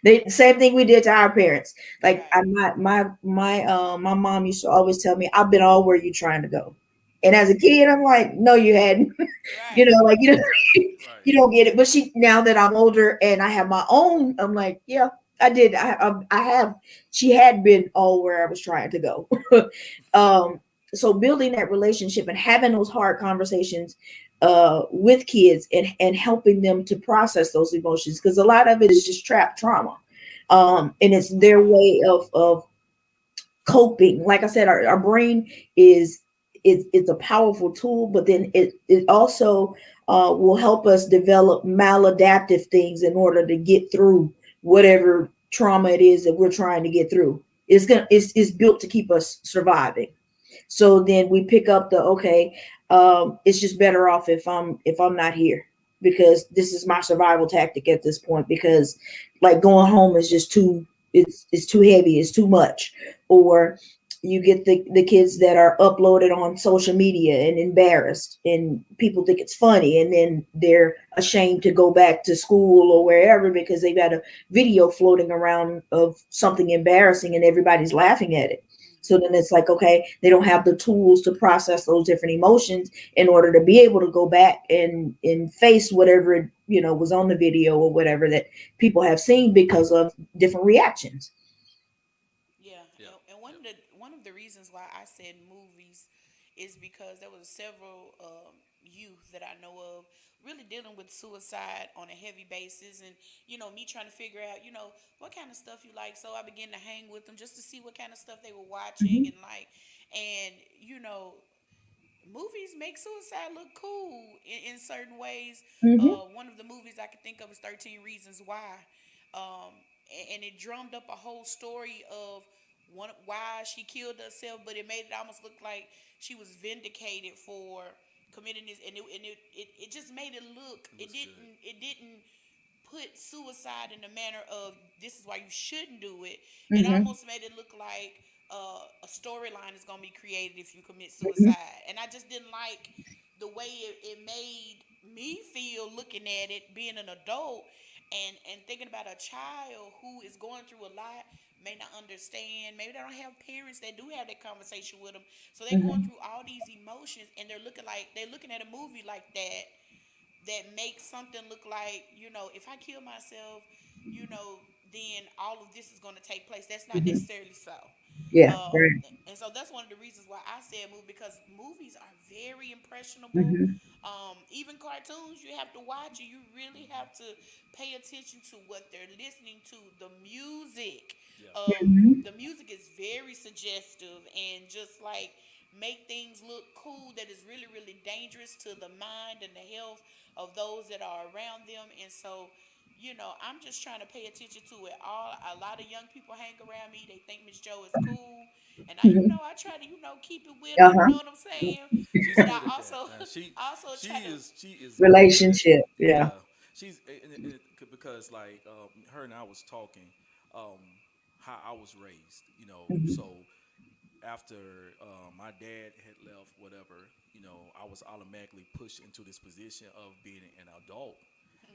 They same thing we did to our parents. Like Right. my mom used to always tell me, I've been all where you trying to go. And as a kid, I'm like, no, you hadn't. Right. Like Right, right. you don't get it. But she, now that I'm older and I have my own, I'm like, yeah, I did. I have. She had been all where I was trying to go. um, so building that relationship and having those hard conversations with kids, and helping them to process those emotions, because a lot of it is just trapped trauma, and it's their Wow. way of coping. Like I said, our brain is it's a powerful tool, but then it also will help us develop maladaptive things in order to get through whatever trauma it is that we're trying to get through. It's built to keep us surviving. So then we pick up the, okay, it's just better off if I'm not here, because this is my survival tactic at this point, because like going home is just too, it's too heavy, it's too much. Or you get the kids that are uploaded on social media and embarrassed, and people think it's funny, and then they're ashamed to go back to school or wherever because they've got a video floating around of something embarrassing and everybody's laughing at it. So then it's like, okay, they don't have the tools to process those different emotions in order to be able to go back and face whatever, was on the video or whatever that people have seen because of different reactions. Yeah, Yeah, and yeah. one of the reasons why I said movies is because there was several youth that I know of really dealing with suicide on a heavy basis, and me trying to figure out what kind of stuff you like. So I began to hang with them just to see what kind of stuff they were watching Hmm. and like, and movies make suicide look cool in certain ways. Hmm. One of the movies I could think of is 13 Reasons Why. And it drummed up a whole story of why she killed herself, but it made it almost look like she was vindicated for committing this, and it just made it look. It It was good. didn't. It didn't put suicide in the manner of this is why you shouldn't do it. It Hmm. almost made it look like a storyline is going to be created if you commit Hmm. suicide. And I just didn't like the way it made me feel looking at it, being an adult and thinking about a child who is going through a lot, may not understand. Maybe they don't have parents that do have that conversation with them. So they're going Hmm. through all these emotions and they're looking at a movie like that makes something look like, if I kill myself, you know, then all of this is going to take place. That's not Hmm. necessarily so. Yeah. Um, Right. and so that's one of the reasons why I say a movie, because movies are very impressionable. Hmm. Even cartoons, you have to watch it. You really have to pay attention to what they're listening to. Yeah, Hmm. The music is very suggestive and just like make things look cool that is really really dangerous to the mind and the health of those that are around them. And so I'm just trying to pay attention to it all. A lot of young people hang around me, they think Miss Joe is cool, and Hmm. I try to keep it with them, you know Uh-huh. what I'm saying. she's But good I at that. also also try to. She is good at. Relationship. Yeah. Yeah, she's because like her and I was talking, um, how I was raised. Hmm. So after my dad had left, whatever, I was automatically pushed into this position of being an adult,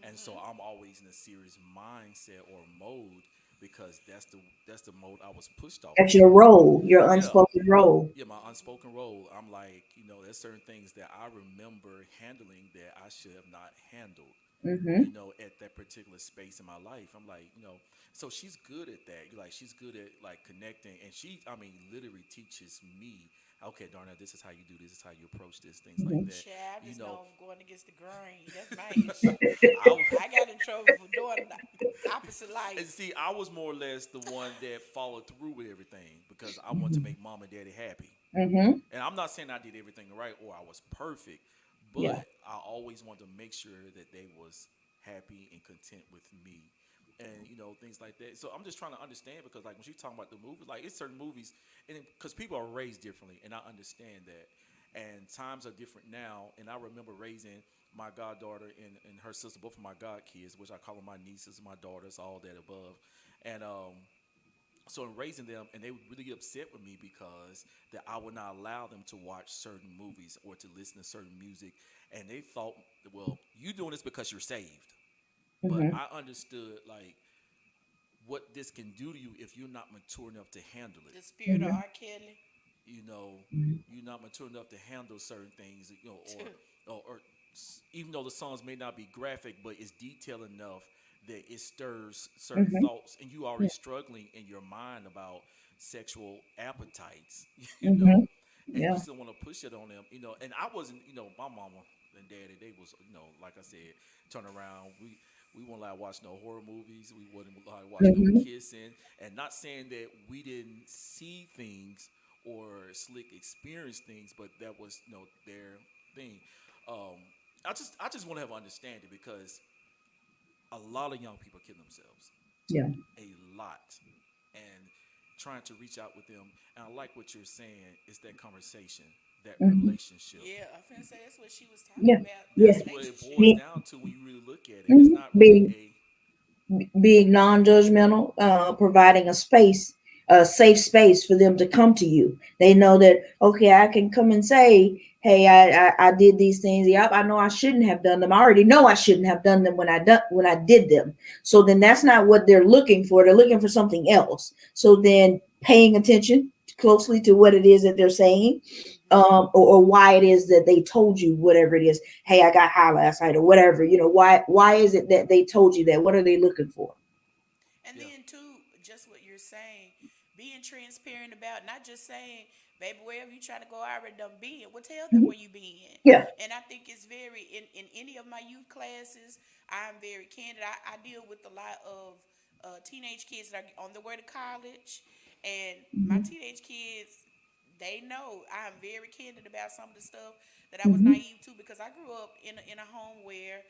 and so Hmm. I'm always in a serious mindset or mode because that's the mode I was pushed off That's of. your role, your Yeah, unspoken role. yeah, my unspoken role. I'm like, there's certain things that I remember handling that I should have not handled. Mm-hmm. At that particular space in my life, I'm like, so she's good at that. Like she's good at like connecting, and I mean, literally teaches me. Okay, Darnell, this is how you do this. This is how you approach this. Things like Mm-hmm. that. Child, I You just know, know going against the grain. That's my issue. I I got in trouble for doing the opposite and life. see, I was more or less the one that followed through with everything because I want to make mom and daddy happy. Mm-hmm. And I'm not saying I did everything right or I was perfect, Yeah. but I always wanted to make sure that they was happy and content with me. And things like that. So I'm just trying to understand because like when you talking about the movies, like it's certain movies, and because people are raised differently, and I understand that. And times are different now. And I remember raising my goddaughter and her sister, both of my god kids, which I call them my nieces, my daughters, all that above. And so in raising them, and they would really get upset with me because that I would not allow them to watch certain movies or to listen to certain music, and they thought, well, you doing this because you're saved. But Mm-hmm. I understood like what this can do to you if you're not mature enough to handle it. The spirit of Mm-hmm. R. Kelly. You know, you're not mature enough to handle certain things. Or even though the songs may not be graphic, but it's detailed enough that it stirs certain Mm-hmm. thoughts, and you already Yeah. struggling in your mind about sexual appetites. you Mm-hmm. know, and you Yeah. still want to push it on them. And I wasn't. My mama and daddy, they was. Like I said, turn around. We weren't allowed to watch no horror movies. We wasn't allowed to watch no Mm-hmm. kissing. And not saying that we didn't see things or slick experience things, but that was their thing. Um, I just want to have understanding because a lot of young people kill themselves, Yeah. a lot, and trying to reach out with them. And I like what you're saying. It's that conversation, that Mm-hmm. relationship. Yeah, I finna say that's what she was talking Yeah. about. The Yeah. That's what it boils relationship. Be, down to when you really look at it. It's mhm. not really a Being non-judgmental, providing a space, a safe space for them to come to you. They know that okay, I can come and say, "Hey, I did these things. Yep, I know I shouldn't have done them. I already know I shouldn't have done them when I did them." So then that's not what they're looking for. They're looking for something else. So then paying attention closely to what it is that they're saying, Hmm. or why it is that they told you whatever it is. Hey, I got high last night, or whatever. Why is it that they told you that? What are they looking for? And yeah, then too, just what you're saying, being transparent about not just saying, baby, wherever you trying to go, I already done been. Well, tell them Mhm. where you been. Yeah. And I think it's very in any of my youth classes, I'm very candid. I deal with a lot of teenage kids that are on their way to college, and my Hmm. teenage kids, they know I'm very candid about some of the stuff that I was Hmm. naive to because I grew up in a home where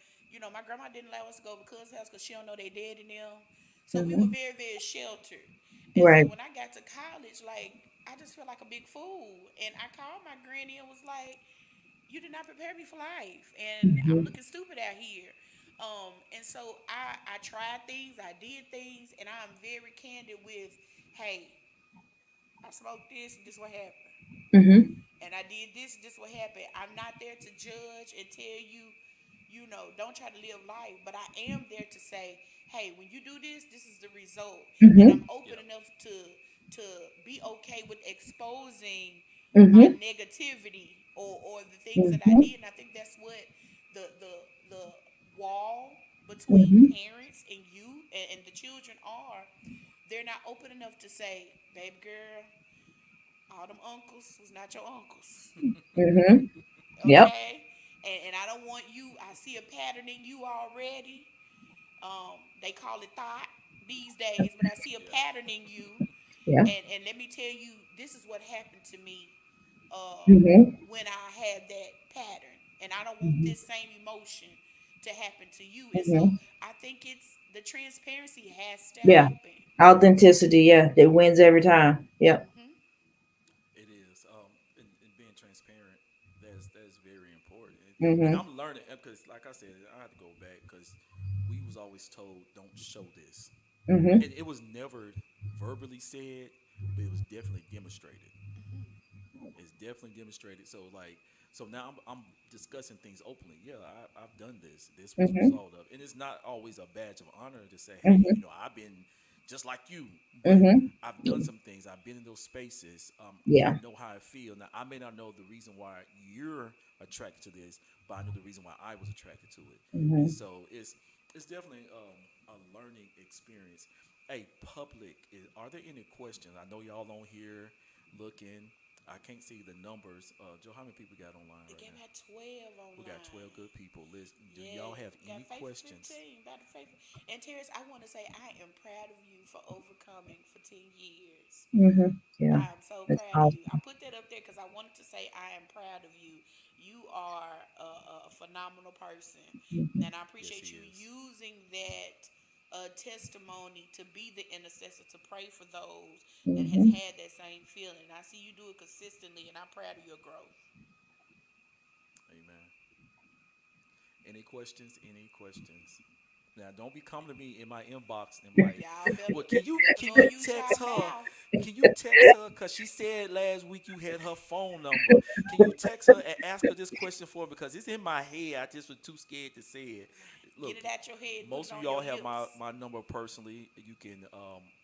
my grandma didn't allow us to go over cousins' house because she don't know they dead in them. So we were Hmm. very, very sheltered. And so Right. when I got to college, like I just felt like a big fool. And I called my granny and was like, "You did not prepare me for life, and I'm Hmm. looking stupid out here." And so I tried things, I did things, and I'm very candid with, "Hey, I smoked this, and this what happened." Hmm. And I did this, this what happened. I'm not there to judge and tell you, don't try to live life, but I am there to say, hey, when you do this, this is the result. And I'm Hmm. open yeah, enough to be okay with exposing my Hmm. negativity or the things that I Hmm. did. And I think that's what the wall between Hmm. parents and you and the children are. They're not open enough to say, baby girl, all them uncles was not your uncles. Hmm. Yep. Okay? And I don't want you, I see a pattern in you already. They call it thought these days, but I see a yeah, pattern in you. Yeah. And let me tell you, this is what happened to me Hmm. when I had that pattern. And I don't want Hmm. this same emotion to happen to you. And so Hmm. I think it's the transparency has to Yeah. happen. Authenticity. Yeah. It wins every time. Yep. Hmm. it is. And being transparent, that's very important. And Hmm. I'm learning because, like I said, I had to go back because we was always told don't show this, Hmm. and it was never verbally said, but it was definitely demonstrated. Hmm. It's definitely demonstrated. So like, so now I'm discussing things openly. Yeah, I've done this. This was a Hmm. result of, and it's not always a badge of honor to say, hey, Hmm. I've been. just like you. But Mm-hmm. I've done some things. I've been in those spaces. I Yeah. know how I feel. Now I may not know the reason why you're attracted to this, but I know the reason why I was attracted to it. And Mm-hmm. so it's definitely a learning experience. Hey, public, are there any questions? I know y'all on here looking. I can't see the numbers. Joe, how many people got online They right gave now? out 12 We got 12 online. good people. Listen, do y'all Yeah, have got any faithful questions? 15, about the faithful. And Terrence, I want to say I am proud of you for overcoming for 10 years. Mm-hmm. Yeah. I am so That's proud of you. I awesome. put that up there because I wanted to say I am proud of you. You are a phenomenal person, Mm-hmm. and I Yes, appreciate he you is. using that testimony to be the intercessor to pray for those that has Mm-hmm. had that same feeling. I see you do it consistently, and I'm proud of your growth. Amen. Any questions? Any questions? Now, don't be coming to me in my inbox and like, Y'all better, well, we can gonna you use text y'all her? mouth. Can you text her? Cause she said last week you had her phone number. Can you text her and ask her this question for her? Because it's in my head. I just was too scared to say it. Get Look, it out your head, put most it of on your y'all have lips. my number personally. You can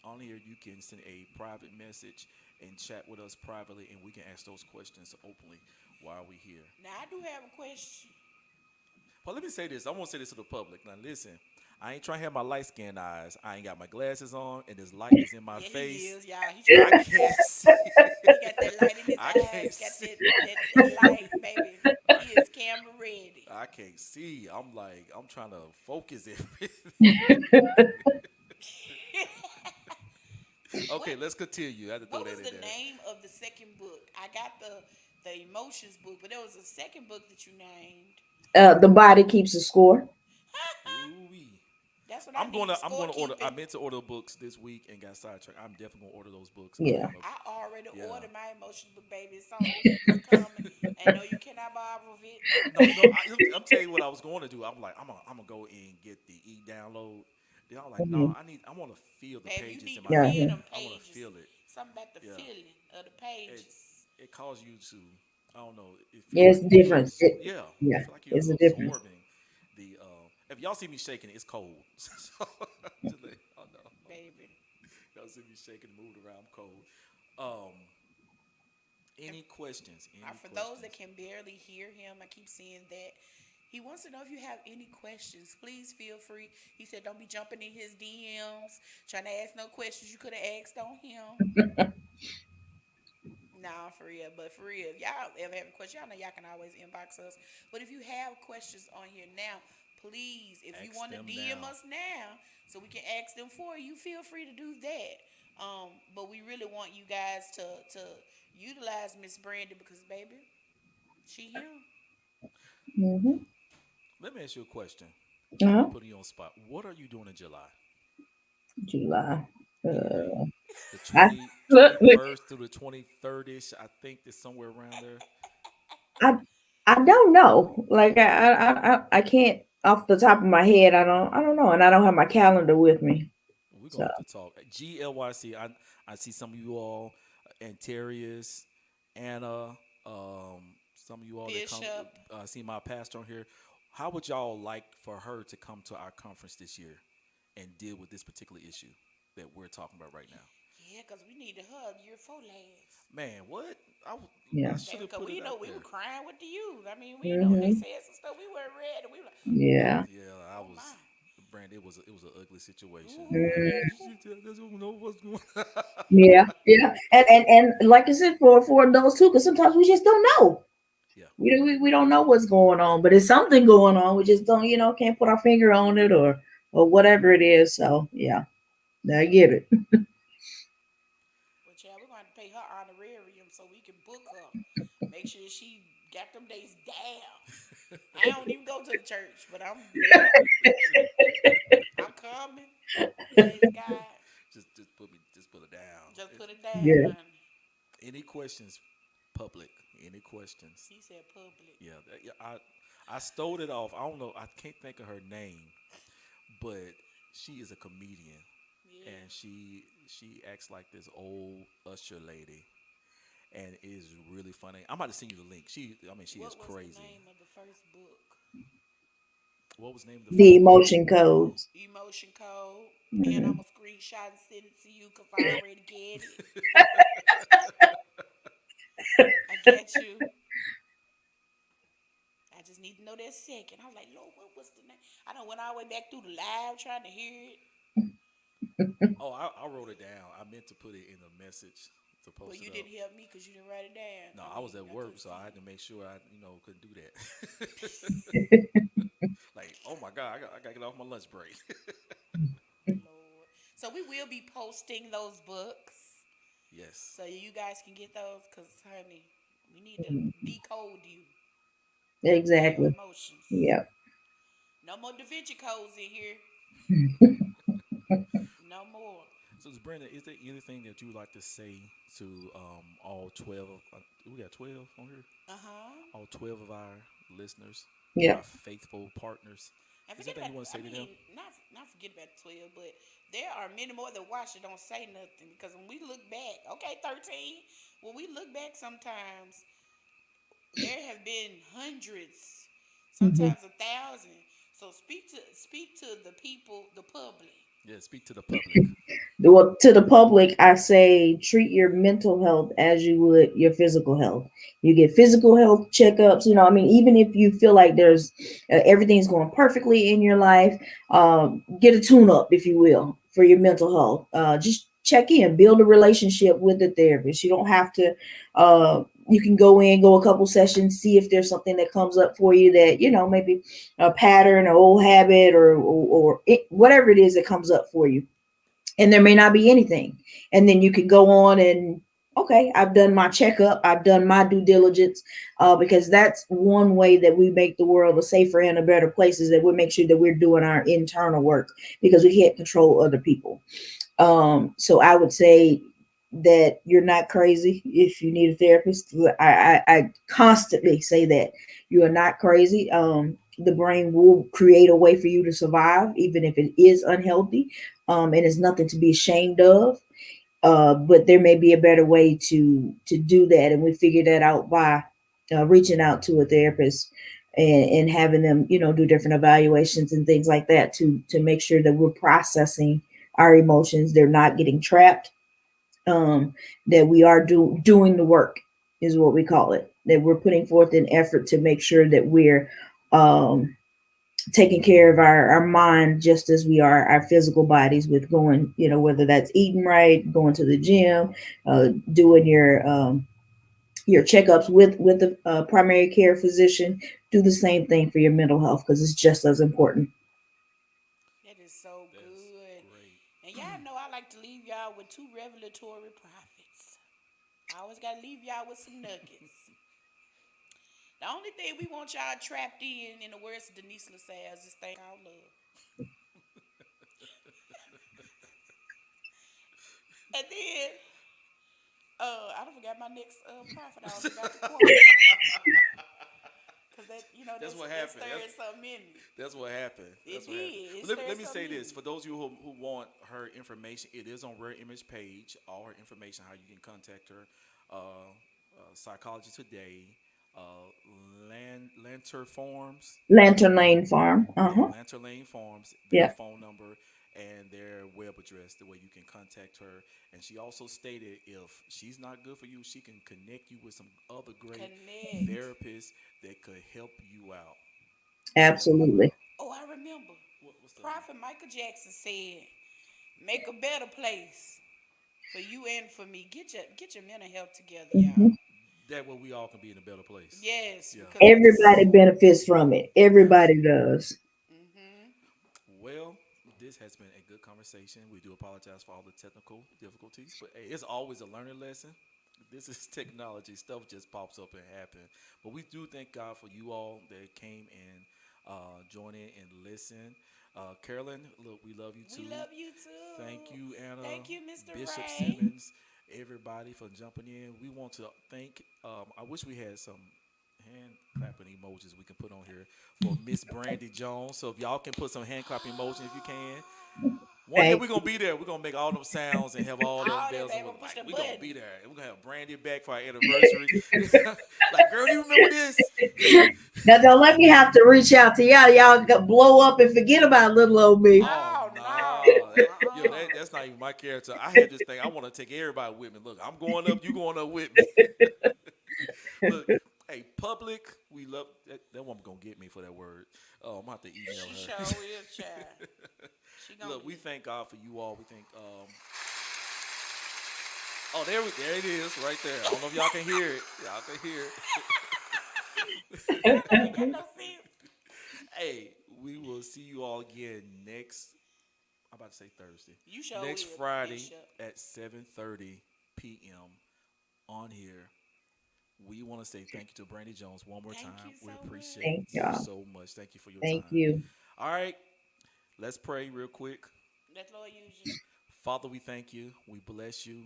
on here you can send a private message and chat with us privately, and we can ask those questions openly while we here. Now I do have a question. But let me say this. I want to say this to the public. Now, listen. I ain't trying to have my light skinned eyes. I ain't got my glasses on, and this light is in my Yeah, he face. is, y'all. He I trying. can't see. He got that light in his I can't eyes. Got see. that light, baby. He is camera ready. I can't see. I'm like, I'm trying to focus everything. what Okay, let's continue. I had to throw What that was in the there. name of the second book? I got the emotions book, but there was a second book that you named. The body keeps a score. Ooh wee. That's what I I'm score gonna order. I keeping. meant to order books this week and got sidetracked. I'm definitely gonna order those books. Yeah. I already Yeah. ordered my emotions book, baby. It's on. It's coming. And no, you cannot borrow it. No, no. I'm telling you what I was going to do. I'm like, I'm gonna go and get the e-download. Then I'm like, no, Mhm. I want to feel the Baby, you pages need in to my Yeah. feel Yeah. them hand. I want to pages. feel it. Something about the Yeah. feeling of the It pages. it causes you to, I don't know. It feel Yeah, like it's different. yeah. You Yeah, feel like you're it's a difference. absorbing the. If y'all see me shaking, it's cold. So just like, oh no, Baby. y'all see me shaking, moving around. I'm cold. Um, And any questions? Any for those that questions? can barely hear him, I keep seeing that. He wants to know if you have any questions. Please feel free. He said, don't be jumping in his DMs, trying to ask no questions you could have asked on him. Nah, for real. But for real, if y'all ever have a question, y'all know y'all can always inbox us. But if you have questions on here now, please, if you Ask want to them DM now. us now so we can ask them for you, feel free to do that. But we really want you guys to utilize Miss Brandy because baby, she here. Hmm. Let me ask you a question. I'm gonna Uh-huh. put you on spot. What are you doing in July? July. Anything? Uh, The I 21st through the 23rd ish. I think it's somewhere around there. I I don't know. Like I can't off the top of my head. I don't know, and I don't have my calendar with me. We're gonna So have to talk. GLYC. I see some of you all, Antarius, Anna, some of you all that come. Bishop. I see my pastor on here. How would y'all like for her to come to our conference this year and deal with this particular issue that we're talking about right now? Yeah, because we need to hug year four last. Man, what? I yeah. should Baby, have because put we it know out we were there. crying with the youth. I mean, we know they Hmm. said some stuff. We weren't ready. We were like, Yeah. Yeah, I oh was. my. Brand, it was an ugly situation. Mm, You don't know what's going on. yeah. Yeah. And like I said, for adults too, because sometimes we just don't know. Yeah, We don't know what's going on, but it's something going on. We just don't, can't put our finger on it or whatever it is. So yeah, I get it. But yeah, we're going to have to pay her honorarium so we can book her. Make sure she got them days down. I don't even go to the church, but I'm yeah, I'm coming. Praise God. just put it down. Just put it down, Yeah. honey. Any questions, public? Any questions? He said public. Yeah, yeah. I stole it off. I don't know. I can't think of her name, but she is a comedian, Yeah. and she acts like this old usher lady, and it is really funny. I'm about to send you the link. I mean, she is What was the crazy. name of the first book? What was the name of the The first book? emotion codes. Emotion Code. And I'm Mhm. going to screenshot screenshot and send it to you because I already get it. I got you. I just need to know that second. I was like, Lord, what was the name? I done went all the way back through the live trying to hear it. Oh, I wrote it down. I meant to put it in a message to But post it you up. didn't help me because you didn't write it down. No, I I was mean, at I work, couldn't so I see had to it. make sure I, couldn't do that. Like, oh my God, I got to get off my lunch break. Lord. So we will be posting those books Yes. so you guys can get those because, honey, we need to decode you and your Exactly. emotions. Yeah. No more Da Vinci codes in here. No more. So, Brandon, is there anything that you would like to say to all 12? We got 12 on here? Uh huh. All 12 of our listeners, Yeah. our faithful partners. And Is there forget anything about, you want to I say to them? mean, not forget about the 12, but there are many more that watch that don't say nothing because when we look back, okay, 13, when we look back sometimes, there have been hundreds, Hmm. sometimes 1,000. So speak to the people, the public. Yeah, speak to the public. Well, to the public, I say treat your mental health as you would your physical health. You get physical health checkups. I mean, even if you feel like there's everything's going perfectly in your life, get a tune up, if you will, for your mental health. Just check in, build a relationship with the therapist. You don't have to. You can go in, go a couple sessions, see if there's something that comes up for you that maybe a pattern, or old habit, or whatever it is that comes up for you, and there may not be anything, and then you can go on and, okay, I've done my checkup, I've done my due diligence, because that's one way that we make the world a safer and a better place, is that we make sure that we're doing our internal work, because we can't control other people. So I would say that you're not crazy if you need a therapist. I constantly say that you are not crazy. The brain will create a way for you to survive, even if it is unhealthy, and it's nothing to be ashamed of. But there may be a better way to do that, and we figured that out by reaching out to a therapist, and having them, do different evaluations and things like that, to make sure that we're processing our emotions. They're not getting trapped. That we are doing the work, is what we call it. That we're putting forth an effort to make sure that we're um, taking care of our mind, just as we are our physical bodies, with going, whether that's eating right, going to the gym, doing your checkups with the primary care physician. Do the same thing for your mental health, because it's just as important. That is so That is good. great. And y'all know I like to leave y'all with two revelatory prophets. I always got to leave y'all with some nuggets. The only thing we want y'all trapped in the words of Denise LaSalle, is this thing called love. And then, I don't forgot my next prophet. I was about to quote. Because that, That's what that happened. stirred something in me. That's what happened. It That's what happened. did. It But stirred let me say something in this: me. for those of you who want her information, it is on Rare Image page. All her information, how you can contact her, Psychology Today, uh, Lanter Forms, Lantern Lane Farm. yeah, Uh-huh. Lantern Lane Farms, their Yeah. phone number and their web address, the way you can contact her. And she also stated if she's not good for you, she can connect you with some other great Connect. therapists that could help you out as Absolutely. well. Oh, I remember. What's the other one? Prophet Michael Jackson said, "Make a better place for you and for me. Get your mental health together, Hmm. y'all." That way we all can be in a better place. Yes, Yeah. because I Everybody just. benefits from it. Yes. Everybody does. Mhm. Well, this has been a good conversation. We do apologize for all the technical difficulties, but hey, it's always a learning lesson. This is technology. Stuff just pops up and happen. But we do thank God for you all that came and join in and listen. Carolyn, look, we love you We too. love you Thank too. you, Anna, Thank you, Mr. Bishop Ray. Simmons, everybody for jumping in. We want to thank. I wish we had some hand clapping emojis we can put on here for Miss Brandy Jones. So if y'all can put some hand clapping emoji if you can. One day Thank we're gonna be there. We're gonna make all them sounds and have all them All that bells and baby whistles. push Like the we're gonna be button. there. We're gonna have Brandy back for our anniversary. Like, girl, you remember this? Now, don't let me have to reach out to y'all. Y'all blow up and forget about little old me. Oh No, no. no, that, yo, Uh-uh. That's not even my character. I have this thing. I want to take everybody with me. Look, I'm going up. You going up with me? Look, hey, public. We love that woman. Gonna get me for that word. Oh, I'm gonna have to email She her. sure is, child. She gonna Look, we get it. thank God for you all. We thank. Oh, there it is, right there. I don't know if y'all can hear it. Y'all can hear That don't it. make no sense. Hey, we will see you all again next. I'm about to say Thursday. You sure Next will, Friday Bishop. at 7:30 p.m. on here. We want to say thank you to Brandy Jones one more Thank time. you We so appreciate Thank much. you y'all. so much. Thank you for your Thank time. you. All right, let's pray real quick. Let Lord use you. Father, we thank you. We bless you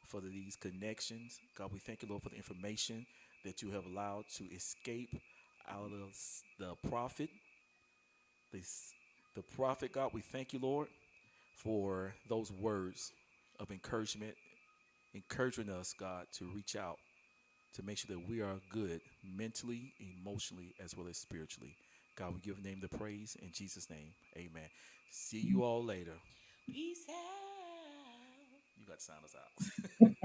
for these connections. God, we thank you, Lord, for the information that you have allowed to escape out of the prophet. This, the prophet, God, we thank you, Lord, for those words of encouragement, encouraging us, God, to reach out to make sure that we are good mentally, emotionally, as well as spiritually. God, we give your name the praise in Jesus' name. Amen. See you all later. Peace out. You got to sign us out.